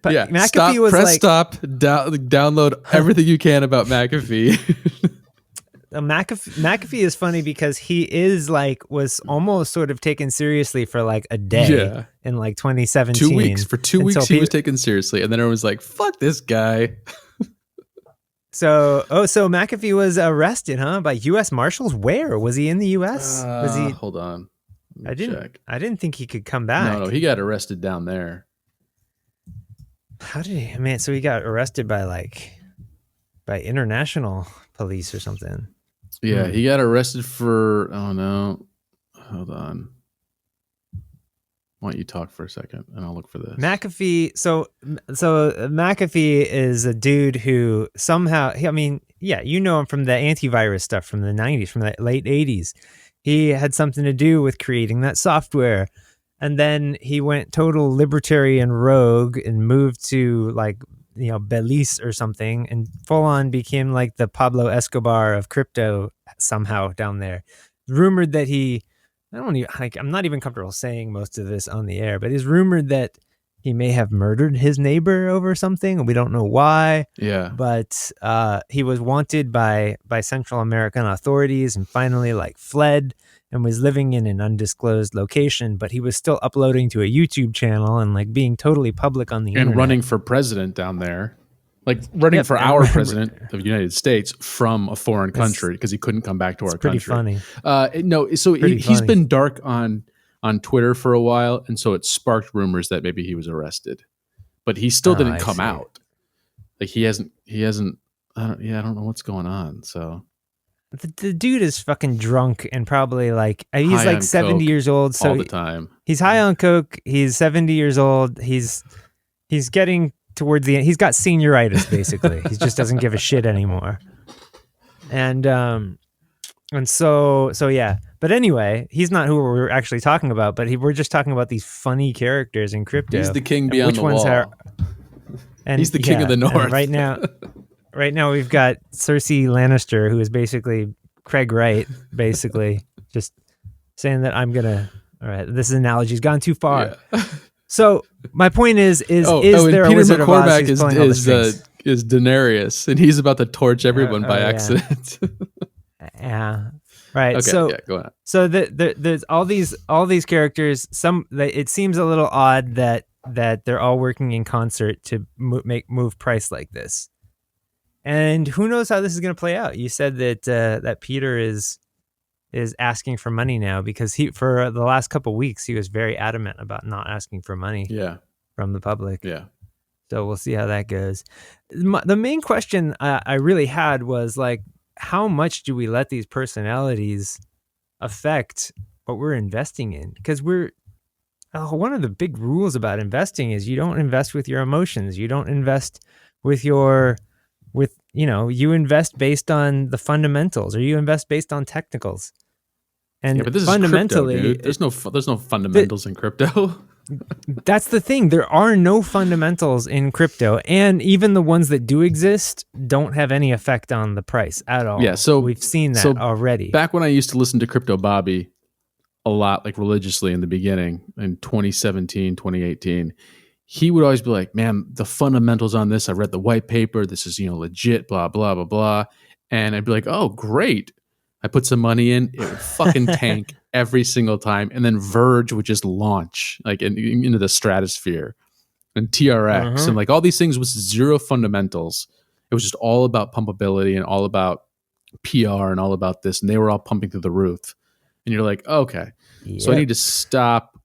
But Yeah, McAfee press stop, download everything you can about McAfee. McAfee is funny because he was almost sort of taken seriously for like a day in like 2017. 2 weeks. For 2 weeks he was taken seriously, and then everyone was like, fuck this guy. So McAfee was arrested, huh? By U.S. Marshals? Where? Was he in the U.S.? Was he? Hold on. I didn't think he could come back. No, he got arrested down there. How did he? Man, so he got arrested by international police or something. Yeah, he got arrested for. Oh no, hold on. Why don't you talk for a second, and I'll look for this. McAfee. So McAfee is a dude who somehow. I mean, yeah, you know him from the antivirus stuff from the 90s, from the late 80s. He had something to do with creating that software. And then he went total libertarian rogue and moved to Belize or something and full on became like the Pablo Escobar of crypto somehow down there. Rumored that I'm not even comfortable saying most of this on the air, but it's rumored that he may have murdered his neighbor over something. We don't know why, Yeah. but he was wanted by Central American authorities and finally like fled and was living in an undisclosed location, but he was still uploading to a YouTube channel and like being totally public on the And internet. running for president down there. Like running Yep, for our president of the United States from a foreign country because he couldn't come back to our pretty country. funny. No, so he's funny. been dark on Twitter for a while, and so it sparked rumors that maybe he was arrested, but he still didn't come out. Like he hasn't. I don't know what's going on. So the dude is fucking drunk and probably like he's like 70 years old. So all the time he's high on coke. He's 70 years old. He's getting towards the end. He's got senioritis basically. He just doesn't give a shit anymore. And so yeah. But anyway, he's not who we're actually talking about. But we're just talking about these funny characters in crypto. He's the king beyond the wall. He's the king of the North. Right now we've got Cersei Lannister, who is basically Craig Wright, basically just saying that I'm gonna. All right, this analogy's gone too far. Yeah. So my point is there Peter a Wizard McCormack of Oz is Daenerys, and he's about to torch everyone by accident. Yeah. Right. Okay, so go on. So there's all these characters. It seems a little odd that they're all working in concert to move price like this. And who knows how this is going to play out? You said that Peter is asking for money now because for the last couple of weeks he was very adamant about not asking for money. From the public. Yeah. So we'll see how that goes. The main question I really had was like, how much do we let these personalities affect what we're investing in? Because one of the big rules about investing is you don't invest with your emotions. You don't invest you invest based on the fundamentals, or you invest based on technicals. And but this fundamentally, is crypto, dude. There's no fundamentals in crypto. That's the thing. There are no fundamentals in crypto, and even the ones that do exist don't have any effect on the price at all. Yeah, so we've seen that already. Back when I used to listen to Crypto Bobby a lot, like religiously in the beginning, in 2017, 2018, he would always be like, man, the fundamentals on this, I read the white paper, this is legit, blah, blah, blah, blah. And I'd be like, oh, great. I put some money in, it would fucking tank every single time. And then Verge would just launch like into the stratosphere, and TRX and like all these things with zero fundamentals. It was just all about pumpability and all about PR and all about this. And they were all pumping through the roof. And you're like, okay, so I need to stop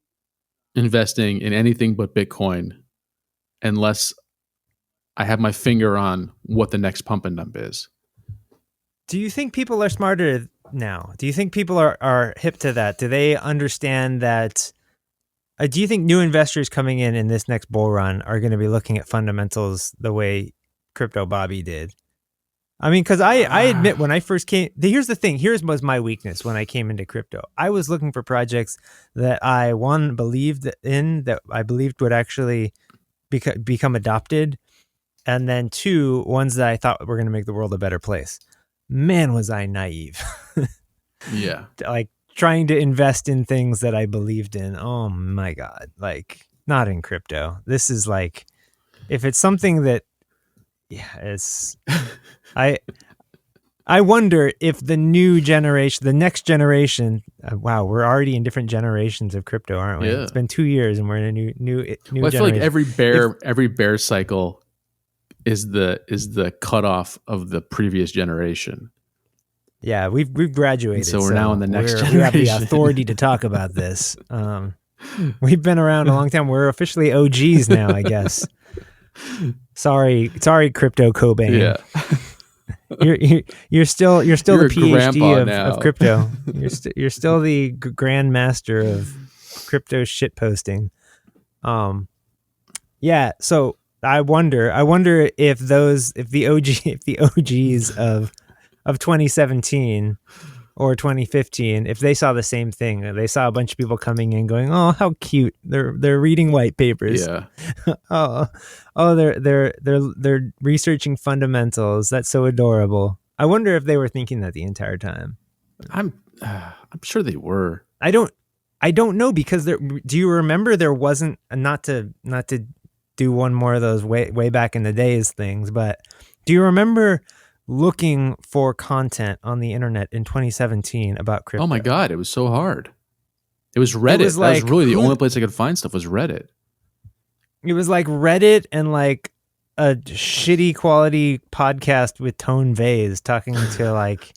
investing in anything but Bitcoin unless I have my finger on what the next pump and dump is. Do you think people are smarter now? Do you think people are hip to that? Do they understand that? Do you think new investors coming in this next bull run are going to be looking at fundamentals the way Crypto Bobby did? I mean, because I admit when I first came, here's the thing. Was my weakness when I came into crypto. I was looking for projects that I, one, believed in, that I believed would actually become adopted. And then two, ones that I thought were going to make the world a better place. Man, was I naive. Yeah. Like trying to invest in things that I believed in. Oh my God. Like not in crypto. This is like, if it's something that, it's, I wonder if the new generation, the next generation, wow, we're already in different generations of crypto, aren't we? Yeah. It's been 2 years and we're in a new well, I feel generation. like every bear cycle is the cutoff of the previous generation. Yeah, we've graduated. And so we're now in the next generation. We have the authority to talk about this. We've been around a long time. We're officially OGs now, I guess. Sorry, crypto Cobain. Yeah. You're still the PhD of crypto. You're still the grandmaster of crypto shit posting. Yeah. So I wonder if the OGs of 2017 or 2015, if they saw the same thing, they saw a bunch of people coming in going, "Oh, how cute! They're reading white papers. Yeah. they're researching fundamentals. That's so adorable." I wonder if they were thinking that the entire time. I'm sure they were. I I don't know because do you remember there wasn't not to do one more of those way back in the days things, but do you remember looking for content on the internet in 2017 about Oh my crypto? God, it was so hard. It was It Reddit. was That was like really the only place I could find stuff was Reddit. it was like Reddit and like a shitty quality podcast with Tone Vase talking to like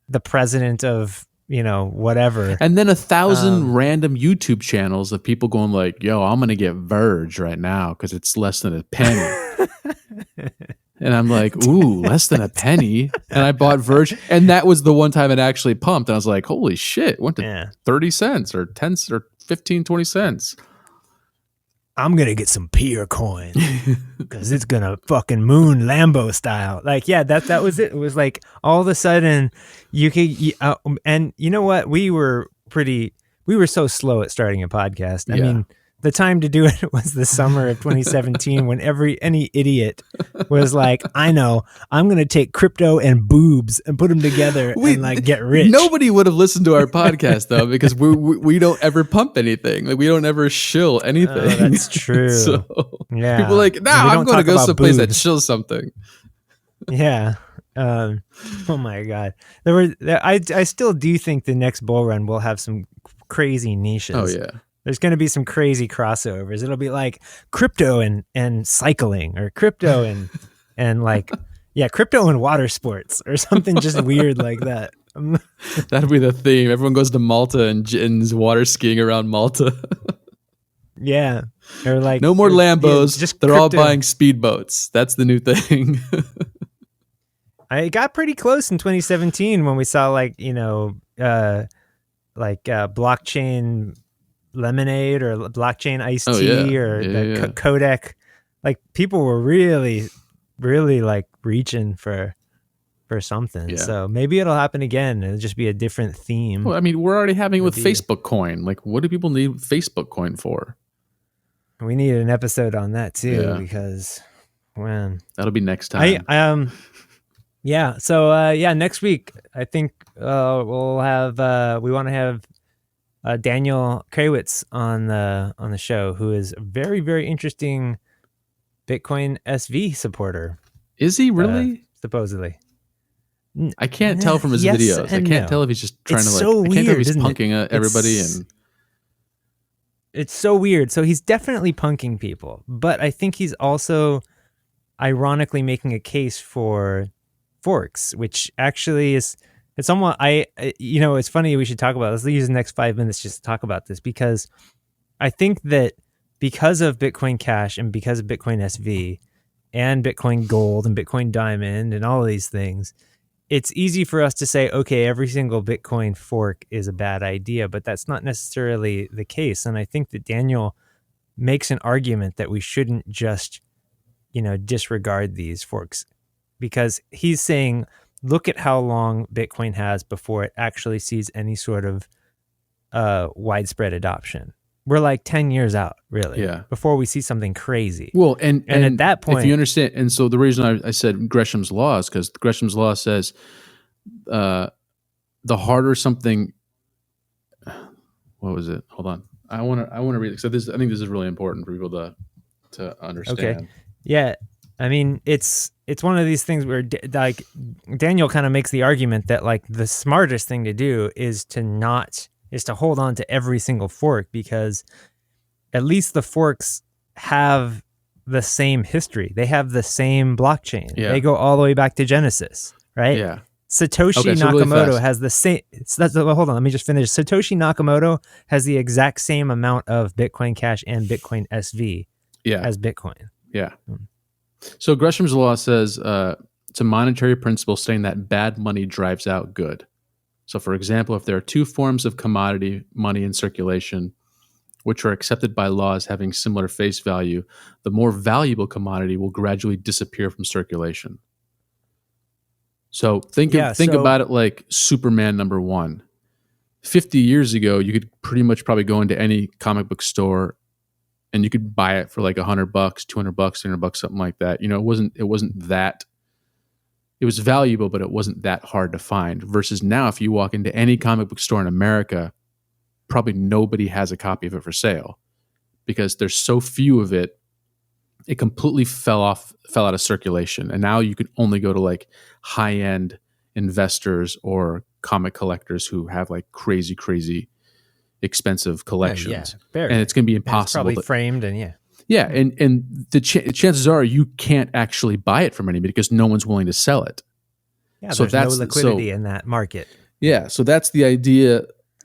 the president of, whatever. And then 1,000 random YouTube channels of people going like, yo, I'm going to get Verge right now because it's less than a penny. And I'm like, ooh, less than a penny. And I bought Verge. And that was the one time it actually pumped. And I was like, holy shit, it went to 30 cents or 10 or 15, 20 cents. I'm going to get some Peer coin because it's going to fucking moon Lambo style. Like, yeah, that was it. It was like all of a sudden you could, and you know what? We were so slow at starting a podcast. I mean, the time to do it was the summer of 2017 when any idiot was like, I know, I'm going to take crypto and boobs and put them together and like get rich. Nobody would have listened to our podcast though, because we don't ever pump anything. Like we don't ever shill anything. Oh, that's true. So yeah. People are like, nah, I'm going to go someplace that shills something. Yeah. Oh my God. I still do think the next bull run will have some crazy niches. Oh yeah. There's going to be some crazy crossovers. It'll be like crypto and cycling, or crypto and like, yeah, crypto and water sports, or something just weird like that. That'll be the theme. Everyone goes to Malta and is water skiing around Malta. Yeah. Or like no more Lambos. Just They're all buying speedboats. That's the new thing. I got pretty close in 2017 when we saw like, blockchain lemonade or blockchain iced tea or the Kodak. Like people were really, really like reaching for something. Yeah. So maybe it'll happen again. It'll just be a different theme. Well, I mean, we're already having it with Facebook coin. Like, what do people need Facebook coin for? We need an episode on that too, because that'll be next time. Yeah. So next week I think we'll have we want to have Daniel Krawitz on the show, who is a very, very interesting Bitcoin SV supporter. Is he really? Supposedly. I can't tell from his videos. I can't tell if he's just trying to like. So I can't tell if he's punking everybody and. It's so weird. So he's definitely punking people, but I think he's also ironically making a case for forks, which actually is. It's somewhat, it's funny we should talk about this. Let's use the next 5 minutes just to talk about this, because I think that because of Bitcoin Cash and because of Bitcoin SV and Bitcoin Gold and Bitcoin Diamond and all of these things, it's easy for us to say, okay, every single Bitcoin fork is a bad idea, but that's not necessarily the case. And I think that Daniel makes an argument that we shouldn't just, disregard these forks, because he's saying, look at how long Bitcoin has before it actually sees any sort of widespread adoption. We're like 10 years out, really, before we see something crazy. Well, and at that point, if you understand, and so the reason I said Gresham's law is because Gresham's law says the harder something. What was it? Hold on, I want to read it. So I think this is really important for people to understand. Okay, yeah. I mean, it's one of these things where like Daniel kind of makes the argument that like the smartest thing to do is to hold on to every single fork, because at least the forks have the same history. They have the same blockchain. Yeah. They go all the way back to Genesis, right? Yeah. Satoshi Nakamoto really has the same. Hold on, let me just finish. Satoshi Nakamoto has the exact same amount of Bitcoin Cash and Bitcoin SV as Bitcoin. Yeah. So Gresham's law says it's a monetary principle saying that bad money drives out good. So, for example, if there are two forms of commodity money in circulation, which are accepted by law as having similar face value, the more valuable commodity will gradually disappear from circulation. So think about it like Superman #1. 50 years ago, you could pretty much probably go into any comic book store and you could buy it for like $100, $200, $300, something like that. It wasn't that. It was valuable, but it wasn't that hard to find. Versus now, if you walk into any comic book store in America, probably nobody has a copy of it for sale because there's so few of it. It completely fell out of circulation. And now you can only go to like high end investors or comic collectors who have like crazy expensive collections. Very. And it's going to be And it's impossible. probably framed and yeah. And the chances are you can't actually buy it from anybody because no one's willing to sell it. Yeah, So there's no that's liquidity in that market. Yeah. So that's the idea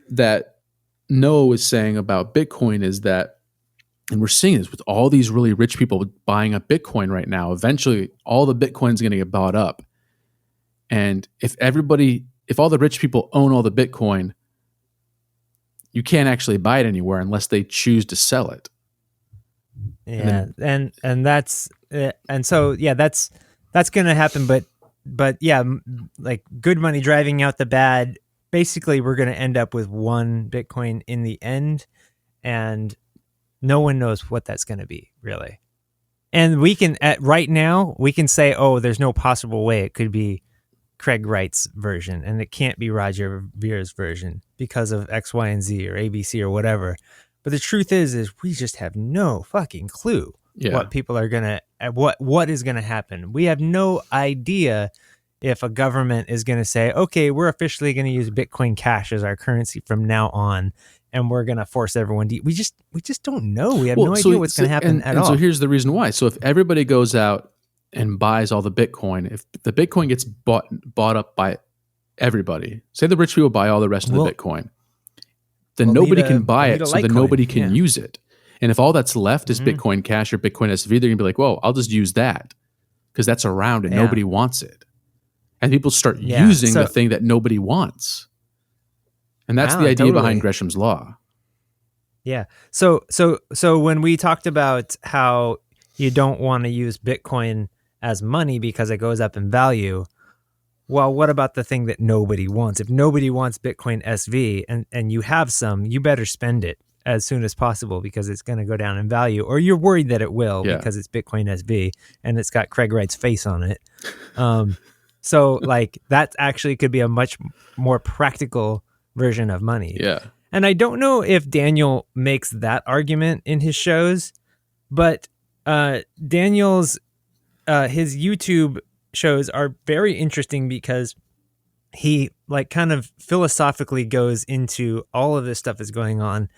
that Noah was saying about Bitcoin is that, and we're seeing this with all these really rich people buying up Bitcoin right now. Eventually, all the Bitcoin's going to get bought up. And if all the rich people own all the Bitcoin, you can't actually buy it anywhere unless they choose to sell it. Yeah, and that's and so yeah, that's going to happen. But yeah, like good money driving out the bad. Basically, we're going to end up with one Bitcoin in the end, and no one knows what that's going to be, really. And we can, right now, we can say, oh, there's no possible way it could be Craig Wright's version, and it can't be Roger Vere's version because of X, Y, and Z or ABC or whatever. But the truth is we just have no fucking clue what people are going to, what is going to happen. We have no idea if a government is going to say, okay, we're officially going to use Bitcoin Cash as our currency from now on, and we're going to force everyone to. We just don't know. We have no idea what's going to happen at all. So here's the reason why. So if everybody goes out and buys all the Bitcoin, if the Bitcoin gets bought up by everybody, say the rich people buy all the rest of the Bitcoin, then nobody can buy it, so then nobody can use it. And if all that's left is Bitcoin Cash or Bitcoin SV, they're going to be like, whoa, I'll just use that because that's around and nobody wants it. And people start using the thing that nobody wants. And that's the idea behind Gresham's law. Yeah. So when we talked about how you don't want to use Bitcoin as money because it goes up in value, well, what about the thing that nobody wants? If nobody wants Bitcoin SV and you have some, you better spend it as soon as possible because it's going to go down in value, or you're worried that it will because it's Bitcoin SV and it's got Craig Wright's face on it. So like that actually could be a much more practical version of money. Yeah. And I don't know if Daniel makes that argument in his shows, but Daniel's his YouTube shows are very interesting because he like kind of philosophically goes into all of this stuff that's going on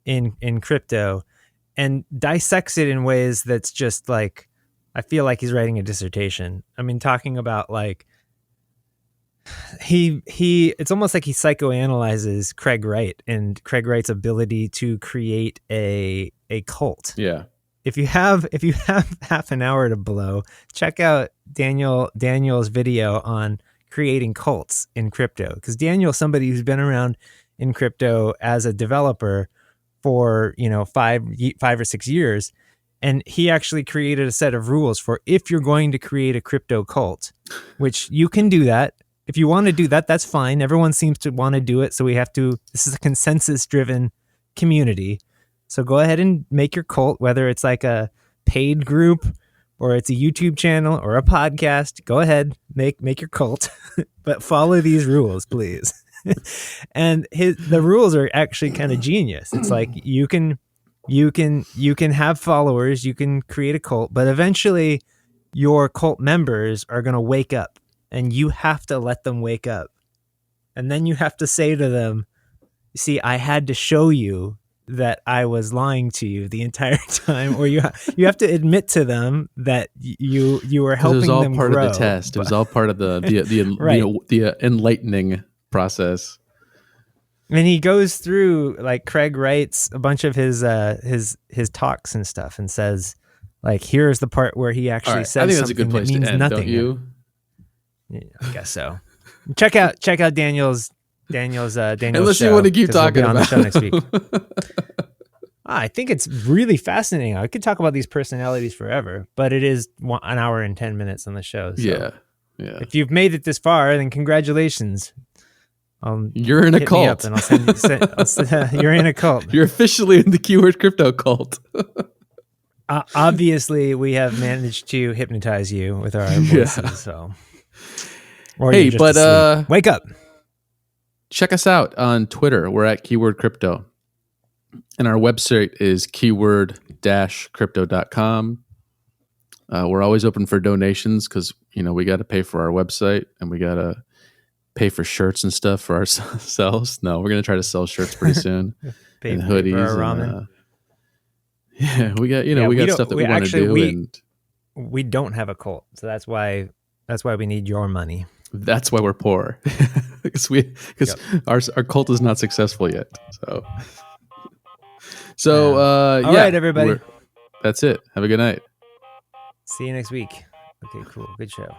in crypto and dissects it in ways that's just like, I feel like he's writing a dissertation. I mean, talking about like it's almost like he psychoanalyzes Craig Wright and Craig Wright's ability to create a cult. Yeah. If you have half an hour to blow, check out Daniel's video on creating cults in crypto, because Daniel's somebody who's been around in crypto as a developer for 5 or 6 years, and he actually created a set of rules for if you're going to create a crypto cult, which you can do that. If you want to do that, that's fine. Everyone seems to want to do it, so this is a consensus-driven community. So go ahead and make your cult, whether it's like a paid group or it's a YouTube channel or a podcast. Go ahead, make your cult, but follow these rules, please. And the rules are actually kind of genius. It's like you can have followers, you can create a cult, but eventually your cult members are going to wake up, and you have to let them wake up. And then you have to say to them, see, I had to show you that I was lying to you the entire time, or you have to admit to them that you were helping them grow. It was all part of the test. It was all part of the right. the enlightening process. And he goes through, like, Craig writes a bunch of his talks and stuff, and says, like, here's the part where he actually says, I think that's a good place to end, nothing. Don't you? Yeah, I guess so. Check out Daniel's Unless show, you want to keep talking on about the show next week. I think it's really fascinating. I could talk about these personalities forever, but it is 1 hour and 10 minutes on the show. So yeah. If you've made it this far, then congratulations. You're in a cult. And you're in a cult. You're officially in the keyword crypto cult. Obviously, we have managed to hypnotize you with our voices. Yeah. So, but wake up. Check us out on Twitter. We're at Keyword Crypto. And our website is keyword-crypto.com. We're always open for donations because, we got to pay for our website and we got to pay for shirts and stuff for ourselves. No, we're going to try to sell shirts pretty soon and Pay for our hoodies. ramen. And yeah, we got, Yeah, we we got don't. stuff that We we want to actually do. And we don't have a cult, so that's why we need your money. that's why we're poor. because Yep. our cult is not successful yet. All yeah, right, everybody. that's it. Have a good night. See you next week. Okay, cool. Good show.